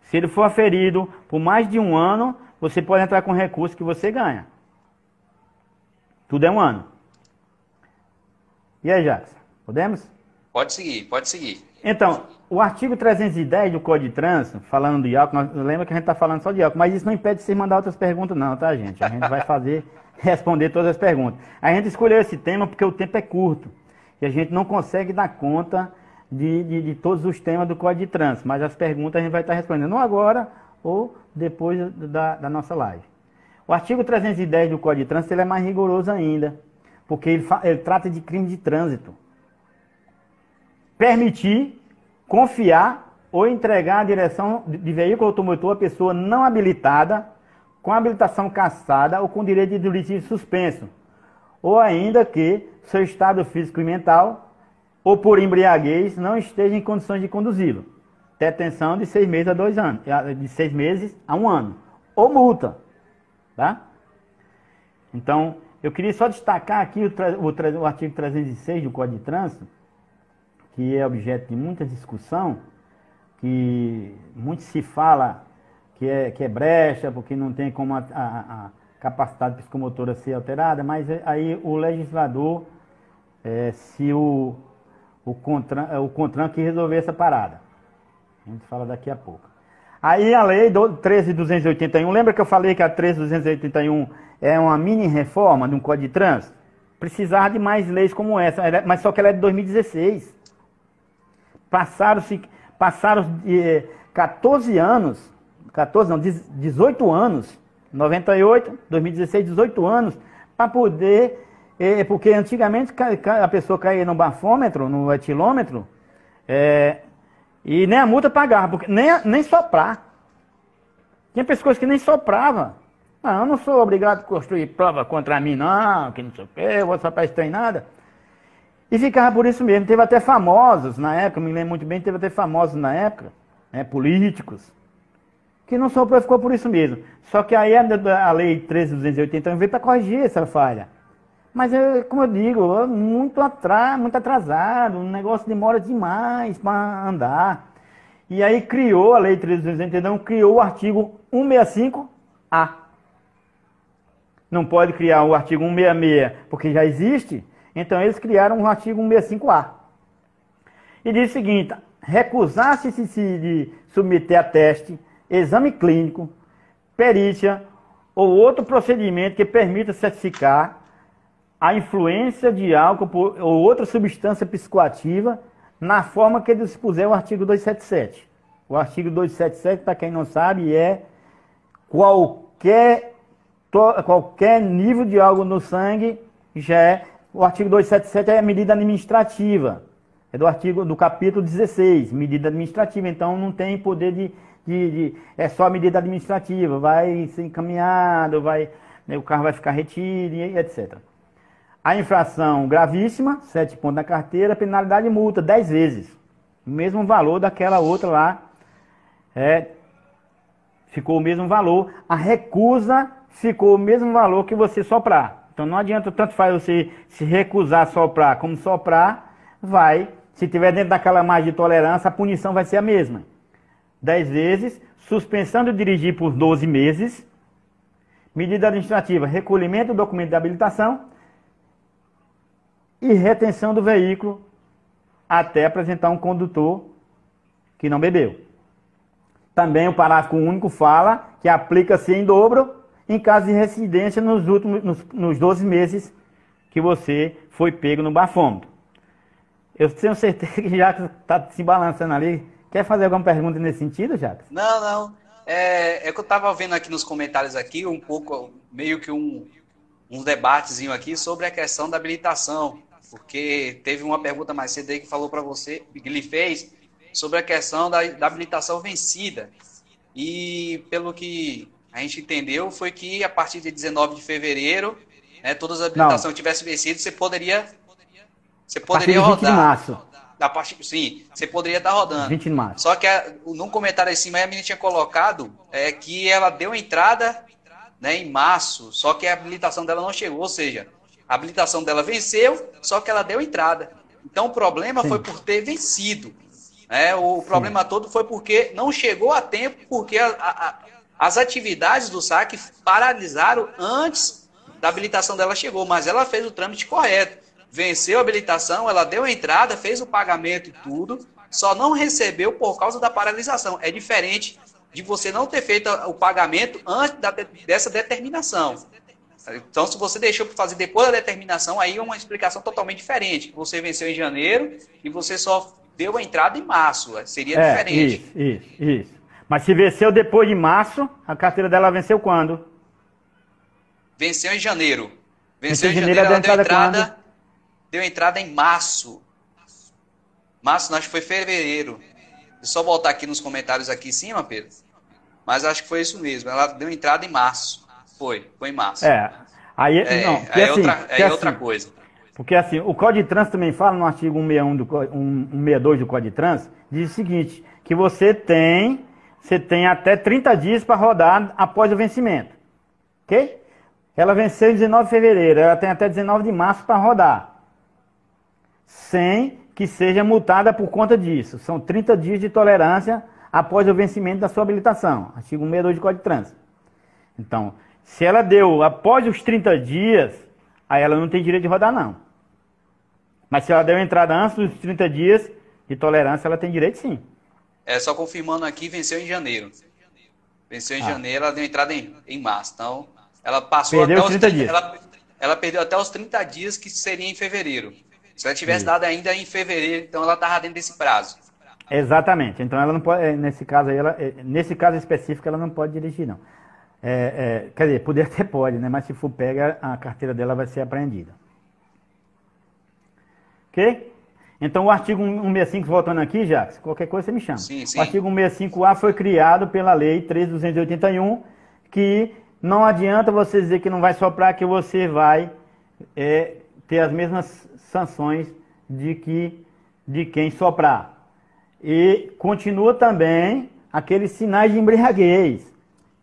Se ele for aferido por mais de um ano, você pode entrar com recurso que você ganha. Tudo é um ano. E aí, Jacques, podemos? Pode seguir, pode seguir. Então, o artigo 310 do Código de Trânsito, falando de álcool, lembra que a gente está falando só de álcool, mas isso não impede de você mandar outras perguntas não, tá, gente? A gente vai responder todas as perguntas. A gente escolheu esse tema porque o tempo é curto e a gente não consegue dar conta de todos os temas do Código de Trânsito, mas as perguntas a gente vai estar respondendo ou agora ou depois da nossa live. O artigo 310 do Código de Trânsito ele é mais rigoroso ainda, porque ele trata de crime de trânsito. Permitir, confiar ou entregar a direção de veículo automotor a pessoa não habilitada, com habilitação cassada ou com direito de dirigir suspenso, ou ainda que seu estado físico e mental ou por embriaguez não esteja em condições de conduzi-lo. Detenção de 6 meses a 2 anos, de 6 meses a 1 ano, ou multa, tá? Então, eu queria só destacar aqui o artigo 306 do Código de Trânsito, que é objeto de muita discussão, que muito se fala que é brecha, porque não tem como a capacidade psicomotora ser alterada, mas aí o legislador, se o CONTRAN que resolver essa parada. A gente fala daqui a pouco. Aí a lei 13.281, lembra que eu falei que a 13.281 é uma mini reforma de um Código de Trânsito? Precisava de mais leis como essa, mas só que ela é de 2016. Passaram 14 anos, 18 anos, 98, 2016, 18 anos, para poder, porque antigamente a pessoa caía no bafômetro, no etilômetro, e nem a multa pagava, porque nem soprar. Tinha pessoas que nem soprava. Ah, eu não sou obrigado a construir prova contra mim, não, que não sei o quê, eu vou soprar isso tem nada. E ficava por isso mesmo. Teve até famosos na época, me lembro muito bem, teve até famosos na época, políticos, que não soprou e ficou por isso mesmo. Só que aí a lei 13.281 veio para corrigir essa falha. Mas, como eu digo, muito atrasado, o negócio demora demais para andar. E aí criou a lei 13.281, criou o artigo 165A. Não pode criar o artigo 166, porque já existe. Então eles criaram o artigo 165A. E diz o seguinte: recusar-se de submeter a teste, exame clínico, perícia ou outro procedimento que permita certificar a influência de álcool ou outra substância psicoativa na forma que dispuser o artigo 277. O artigo 277, para quem não sabe, é qualquer nível de álcool no sangue, o artigo 277 é a medida administrativa. É do capítulo 16, medida administrativa. Então não tem poder é só medida administrativa, vai ser encaminhado, o carro vai ficar retido, etc. A infração gravíssima, 7 pontos na carteira, penalidade de multa, 10 vezes. O mesmo valor daquela outra lá, ficou o mesmo valor. A recusa ficou o mesmo valor que você soprar. Então não adianta, tanto faz você se recusar a soprar como soprar, se tiver dentro daquela margem de tolerância, a punição vai ser a mesma. 10 vezes, suspensão de dirigir por 12 meses, medida administrativa, recolhimento do documento de habilitação, e retenção do veículo até apresentar um condutor que não bebeu. Também o parágrafo único fala que aplica-se em dobro em caso de residência nos 12 meses que você foi pego no bafômetro. Eu tenho certeza que Jacques está se balançando ali. Quer fazer alguma pergunta nesse sentido, Jacques? Não. É que eu estava vendo aqui nos comentários aqui um pouco, meio que um debatezinho aqui sobre a questão da habilitação, porque teve uma pergunta mais cedo aí que falou para você, que ele fez, sobre a questão da habilitação vencida. E pelo que a gente entendeu, foi que a partir de 19 de fevereiro, né, todas as habilitações que tivessem vencido, você poderia rodar. 20 de março. Sim, você poderia estar rodando. 20 de março. Só que num comentário em cima a menina tinha colocado que ela deu entrada, né, em março, só que a habilitação dela não chegou, ou seja, a habilitação dela venceu, só que ela deu entrada. Então o problema foi por ter vencido. Né? O problema todo foi porque não chegou a tempo, porque as atividades do saque paralisaram antes da habilitação dela chegou, mas ela fez o trâmite correto. Venceu a habilitação, ela deu a entrada, fez o pagamento e tudo, só não recebeu por causa da paralisação. É diferente de você não ter feito o pagamento antes dessa determinação. Então, se você deixou para fazer depois da determinação, aí é uma explicação totalmente diferente. Você venceu em janeiro e você só deu a entrada em março. Seria diferente. Isso. Mas se venceu depois de março, a carteira dela venceu quando? Venceu em janeiro. Venceu em janeiro, ela deu entrada em março. Março, acho que foi fevereiro. É só voltar aqui nos comentários aqui em cima, Pedro. Mas acho que foi isso mesmo. Ela deu entrada em março. Foi em março. Aí é outra coisa. Porque assim, o Código de Trânsito também fala no artigo 162 do Código de Trânsito, diz o seguinte, que você tem até 30 dias para rodar após o vencimento. Ok? Ela venceu em 19 de fevereiro, ela tem até 19 de março para rodar. Sem que seja multada por conta disso. São 30 dias de tolerância após o vencimento da sua habilitação. Artigo 162 do Código de Trânsito. Então, se ela deu após os 30 dias, aí ela não tem direito de rodar, não. Mas se ela deu entrada antes dos 30 dias de tolerância, ela tem direito, sim. Só confirmando aqui, venceu em janeiro. Venceu em janeiro, ela deu entrada em março. Então, ela passou até os 30 dias. Ela perdeu até os 30 dias, que seria em fevereiro. Se ela tivesse dado ainda em fevereiro, então ela estava dentro desse prazo. Exatamente. Então ela não pode, nesse caso aí, nesse caso específico, ela não pode dirigir, não. Quer dizer, poder até pode, né? Mas se for pega, a carteira dela vai ser apreendida. Ok? Então o artigo 165, voltando aqui, Jacques, qualquer coisa você me chama. Sim. O artigo 165A foi criado pela Lei 13.281, que não adianta você dizer que não vai soprar, que você vai ter as mesmas sanções de quem soprar. E continua também aqueles sinais de embriaguez.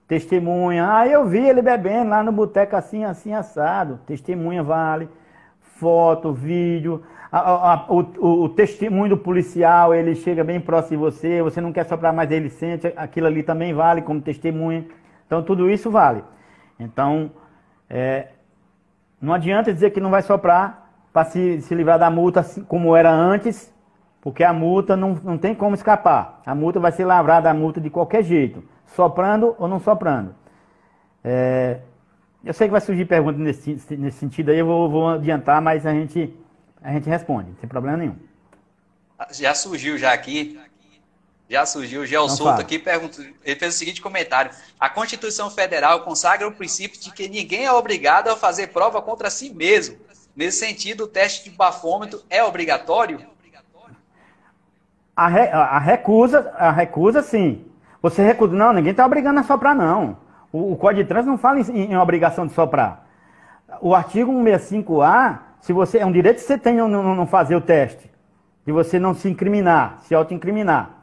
Testemunha, eu vi ele bebendo lá no boteco assim, assim, assado. Testemunha vale, foto, vídeo, o testemunho do policial, ele chega bem próximo de você, você não quer soprar, mas ele sente, aquilo ali também vale como testemunha. Então tudo isso vale. Então, não adianta dizer que não vai soprar para se livrar da multa assim, como era antes, porque a multa não tem como escapar. A multa vai ser lavrada, a multa de qualquer jeito, soprando ou não soprando. Eu sei que vai surgir perguntas nesse sentido aí, eu vou adiantar, mas a gente responde, não tem problema nenhum. Já surgiu aqui. O Gel Souto aqui ele fez o seguinte comentário: a Constituição Federal consagra o princípio de que ninguém é obrigado a fazer prova contra si mesmo. Nesse sentido, o teste de bafômetro é obrigatório? A recusa, sim. Você recusa, não, ninguém está obrigando a soprar, não. O Código de Trânsito não fala em obrigação de soprar. O artigo 165A, é um direito que você tem não fazer o teste, de você não se incriminar, se auto-incriminar.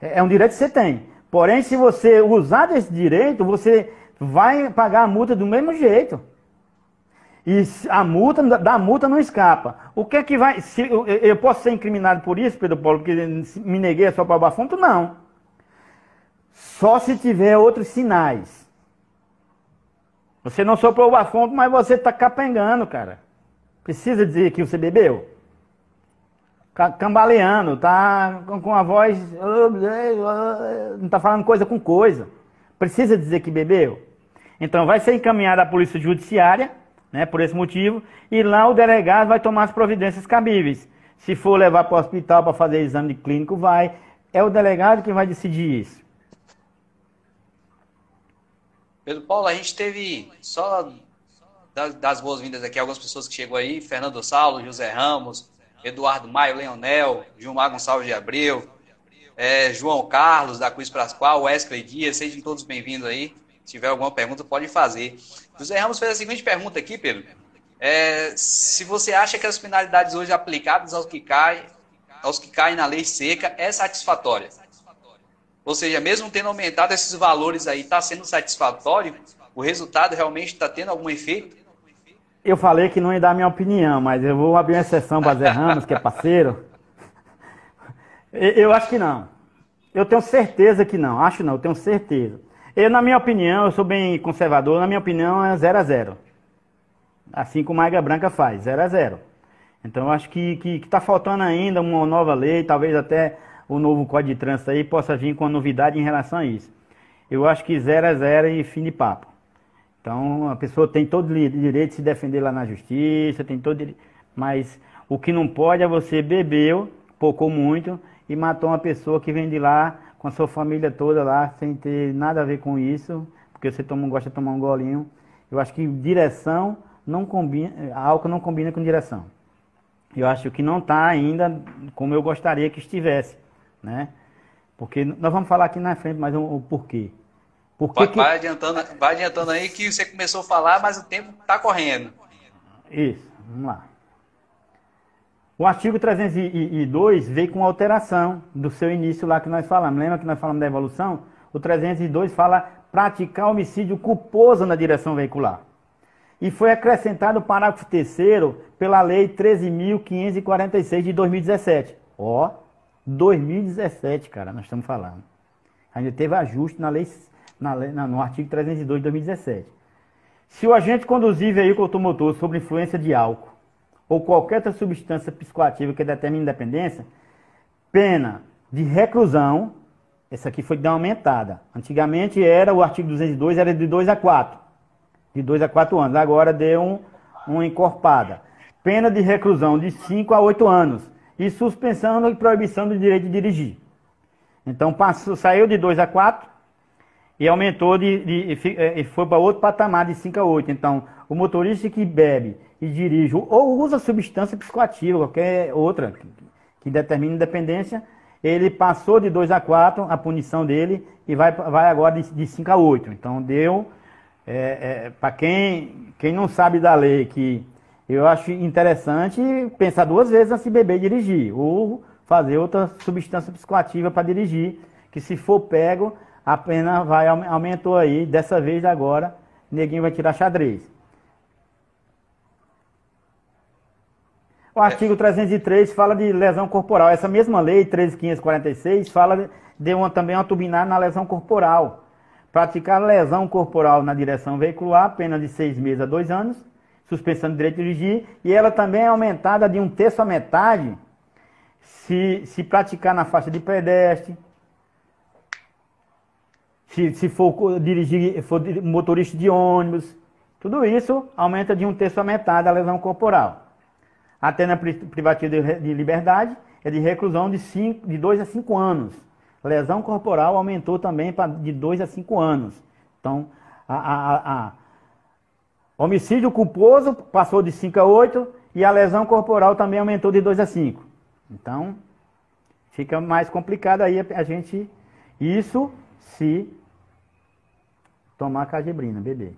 É um direito que você tem. Porém, se você usar desse direito, você vai pagar a multa do mesmo jeito. E da multa não escapa. O que é que vai... eu posso ser incriminado por isso, Pedro Paulo, porque me neguei a soprar o bafômetro? Não. Só se tiver outros sinais. Você não soprou o bafômetro, mas você está capengando, cara. Precisa dizer que você bebeu? Cambaleando, tá com a voz... não está falando coisa com coisa. Precisa dizer que bebeu? Então vai ser encaminhado à Polícia Judiciária, né, por esse motivo, e lá o delegado vai tomar as providências cabíveis. Se for levar para o hospital para fazer exame clínico, vai. É o delegado que vai decidir isso. Pedro Paulo, a gente teve só das boas-vindas aqui, algumas pessoas que chegou aí, Fernando Saulo, José Ramos, Eduardo Maio, Leonel, Gilmar Gonçalves de Abreu, João Carlos, da Cruz Pascoal, Wesley Dias, sejam todos bem-vindos aí. Se tiver alguma pergunta, pode fazer. José Ramos fez a seguinte pergunta aqui, Pedro. Se você acha que as penalidades hoje aplicadas aos que caem na lei seca é satisfatória? Ou seja, mesmo tendo aumentado esses valores aí, está sendo satisfatório? O resultado realmente está tendo algum efeito? Eu falei que não ia dar minha opinião, mas eu vou abrir uma exceção para Zé Ramos, que é parceiro. Eu acho que não. Eu tenho certeza que não. Acho não, eu tenho certeza. Na minha opinião, eu sou bem conservador, na minha opinião é 0-0. Assim como a Águia Branca faz, 0-0. Então eu acho que está faltando ainda uma nova lei, talvez até o novo Código de Trânsito aí possa vir com uma novidade em relação a isso. Eu acho que 0-0 e fim de papo. Então a pessoa tem todo o direito de se defender lá na justiça, tem todo direito, mas o que não pode é você bebeu, pocou muito e matou uma pessoa que vem de lá com a sua família toda lá, sem ter nada a ver com isso, porque você gosta de tomar um golinho. Eu acho que direção não combina, álcool não combina com direção. Eu acho que não está ainda como eu gostaria que estivesse, né? Porque nós vamos falar aqui na frente, mas o porquê. Vai adiantando aí que você começou a falar, mas o tempo está correndo. Isso, vamos lá. O artigo 302 veio com alteração do seu início lá que nós falamos. Lembra que nós falamos da evolução? O 302 fala praticar homicídio culposo na direção veicular. E foi acrescentado o parágrafo 3º pela Lei 13.546 de 2017. Ó, 2017, cara, nós estamos falando. Ainda teve ajuste no artigo 302 de 2017. Se o agente conduzir veículo automotor sob influência de álcool ou qualquer outra substância psicoativa que determine independência, pena de reclusão, essa aqui foi de uma aumentada. Antigamente o artigo 202 era de 2 a 4. De 2 a 4 anos. Agora deu uma encorpada. Pena de reclusão de 5 a 8 anos. E suspensão e proibição do direito de dirigir. Então saiu de 2 a 4 e aumentou e foi para outro patamar de 5 a 8. Então, o motorista que bebe e dirige ou usa substância psicoativa, qualquer outra que determine independência, ele passou de 2 a 4, a punição dele, e vai agora de 5 a 8. Então, deu... para quem não sabe da lei, que eu acho interessante pensar 2 vezes antes de beber e dirigir, ou fazer outra substância psicoativa para dirigir, que se for pego, a pena aumentou aí, dessa vez agora, neguinho vai tirar xadrez. O artigo 303 fala de lesão corporal. Essa mesma lei, 13.546, fala também uma turbinada na lesão corporal. Praticar lesão corporal na direção veicular, pena de 6 meses a 2 anos, suspensão de direito de dirigir, e ela também é aumentada de 1/3 a metade se praticar na faixa de pedestre, se for dirigir, for motorista de ônibus, tudo isso aumenta de 1/3 a metade a lesão corporal. Até na privativa de liberdade é de reclusão de 2 a 5 anos. Lesão corporal aumentou também de 2 a 5 anos. Então, homicídio culposo passou de 5 a 8 e a lesão corporal também aumentou de 2 a 5. Então, fica mais complicado aí a gente... Isso se tomar cajibrina, beber.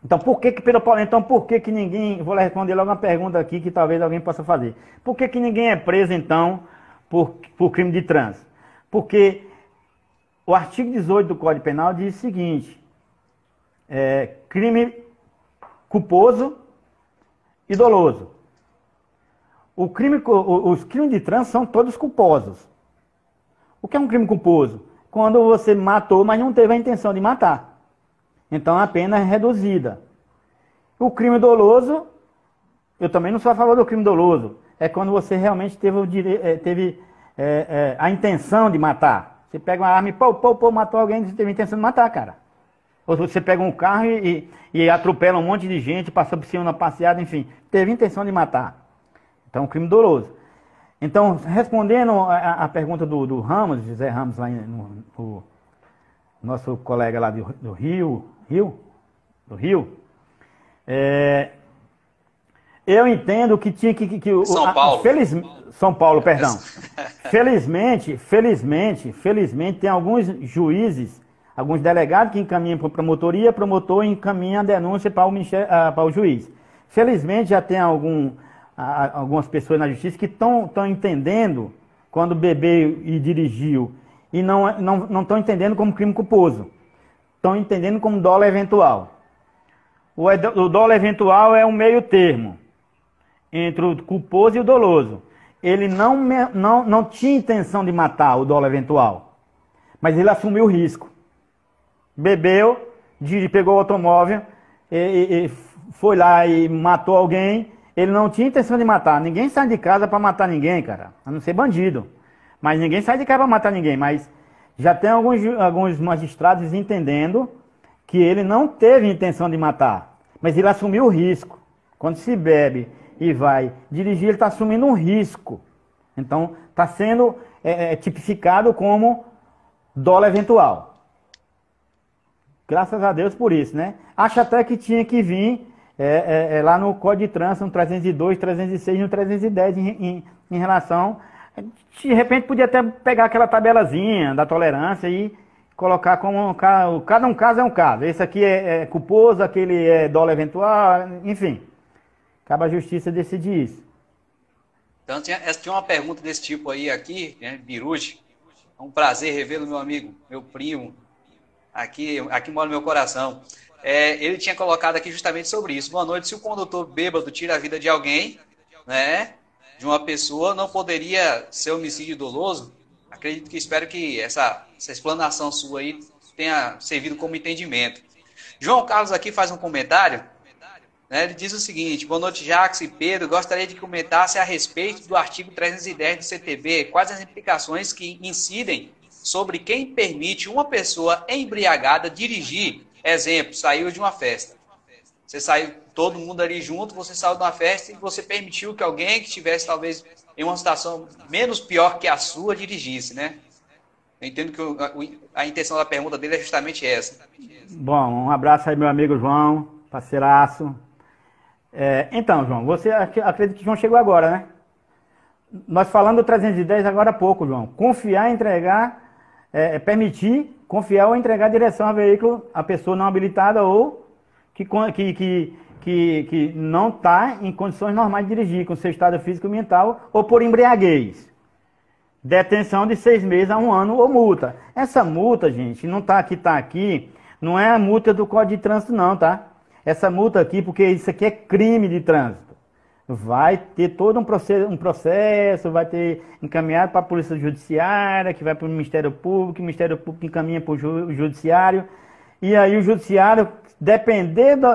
Então, por que ninguém... Vou responder logo uma pergunta aqui que talvez alguém possa fazer. Por que ninguém é preso, então, por crime de trânsito? Porque o artigo 18 do Código Penal diz o seguinte: crime culposo e doloso. Os crimes de trânsito são todos culposos. O que é um crime culposo? Quando você matou, mas não teve a intenção de matar. Então a pena é reduzida. O crime doloso, eu também não sou a favor do crime doloso. É quando você realmente teve a intenção de matar. Você pega uma arma e matou alguém, você teve a intenção de matar, cara. Ou você pega um carro e atropela um monte de gente, passou por cima na passeada, enfim, teve a intenção de matar. Então, crime doloso. Então, respondendo a pergunta do Ramos, José Ramos, lá nosso colega lá do Rio, é, eu entendo que tinha São Paulo. São Paulo, perdão. Felizmente tem alguns juízes, alguns delegados que encaminham para a promotoria, promotor encaminha a denúncia para o juiz. Felizmente já tem algumas pessoas na justiça que estão entendendo quando bebeu e dirigiu e não estão entendendo como crime culposo. Estão entendendo como dolo eventual. O dolo eventual é um meio termo entre o culposo e o doloso. Ele não tinha intenção de matar o dolo eventual, mas ele assumiu o risco. Bebeu, pegou o automóvel, e foi lá e matou alguém. Ele não tinha intenção de matar. Ninguém sai de casa para matar ninguém, cara. A não ser bandido. Mas ninguém sai de casa para matar ninguém. Mas já tem alguns magistrados entendendo que ele não teve intenção de matar. Mas ele assumiu o risco. Quando se bebe e vai dirigir, ele está assumindo um risco. Então, está sendo tipificado como dolo eventual. Graças a Deus por isso, né? Acho até que tinha que vir lá no Código de Trânsito, no 302, 306 e no 310 em relação... De repente podia até pegar aquela tabelazinha da tolerância e colocar como cada um caso é um caso. Esse aqui é culposo, aquele é dolo eventual, enfim. Cabe à justiça decidir isso. Então, tinha uma pergunta desse tipo aí aqui, né, Biruti. É um prazer revê-lo, meu amigo, meu primo. Aqui mora no meu coração. Ele tinha colocado aqui justamente sobre isso. Boa noite. Se o condutor bêbado tira a vida de alguém, né, de uma pessoa, não poderia ser homicídio doloso? Acredito que espero que essa explanação sua aí tenha servido como entendimento. João Carlos aqui faz um comentário, né, ele diz o seguinte: boa noite, Jacques e Pedro. Gostaria de comentasse a respeito do artigo 310 do CTB. Quais as implicações que incidem sobre quem permite uma pessoa embriagada dirigir? Exemplo, saiu de uma festa. Você saiu, todo mundo ali junto, você saiu de uma festa e você permitiu que alguém que estivesse talvez em uma situação menos pior que a sua dirigisse, né? Eu entendo que a intenção da pergunta dele é justamente essa. Bom, um abraço aí, meu amigo João, parceiraço. Então, João, você acredita que João chegou agora, né? Nós falando do 310 agora há pouco, João. Confiar, entregar, permitir, confiar ou entregar a direção ao veículo a pessoa não habilitada ou que não está em condições normais de dirigir, com seu estado físico e mental, ou por embriaguez. Detenção de 6 meses a 1 ano ou multa. Essa multa, gente, não está aqui, não é a multa do Código de Trânsito, não, tá? Essa multa aqui, porque isso aqui é crime de trânsito. Vai ter todo um processo, vai ter encaminhado para a Polícia Judiciária, que vai para o Ministério Público encaminha para o Judiciário, e aí o Judiciário, dependendo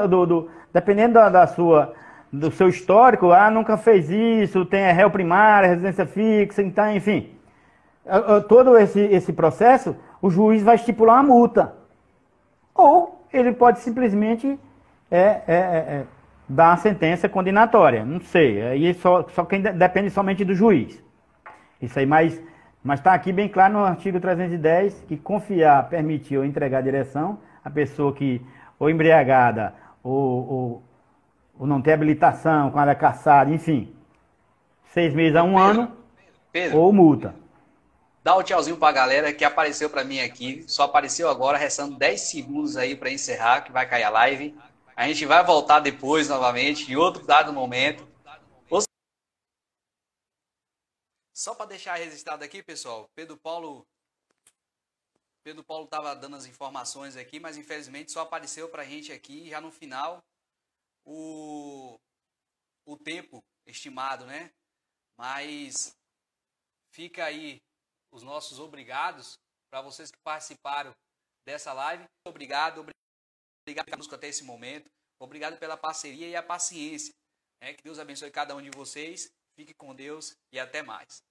do seu histórico, nunca fez isso, tem réu primário, residência fixa, então, enfim. Todo esse processo, o juiz vai estipular uma multa. Ou ele pode simplesmente dar uma sentença condenatória, não sei. Aí só quem depende somente do juiz. Isso aí, mas está aqui bem claro no artigo 310 que confiar, permitir ou entregar a direção a pessoa que ou embriagada ou não tem habilitação, com área caçada, enfim, 6 meses a 1 ano ou multa. Dá o tchauzinho pra galera que apareceu pra mim aqui, só apareceu agora, restando 10 segundos aí pra encerrar, que vai cair a live. A gente vai voltar depois novamente, em outro dado momento. Só para deixar registrado aqui, pessoal, Pedro Paulo estava dando as informações aqui, mas infelizmente só apareceu para a gente aqui, já no final, o tempo estimado, né? Mas fica aí os nossos obrigados para vocês que participaram dessa live. Obrigado conosco até esse momento. Obrigado pela parceria e a paciência. Que Deus abençoe cada um de vocês. Fique com Deus e até mais.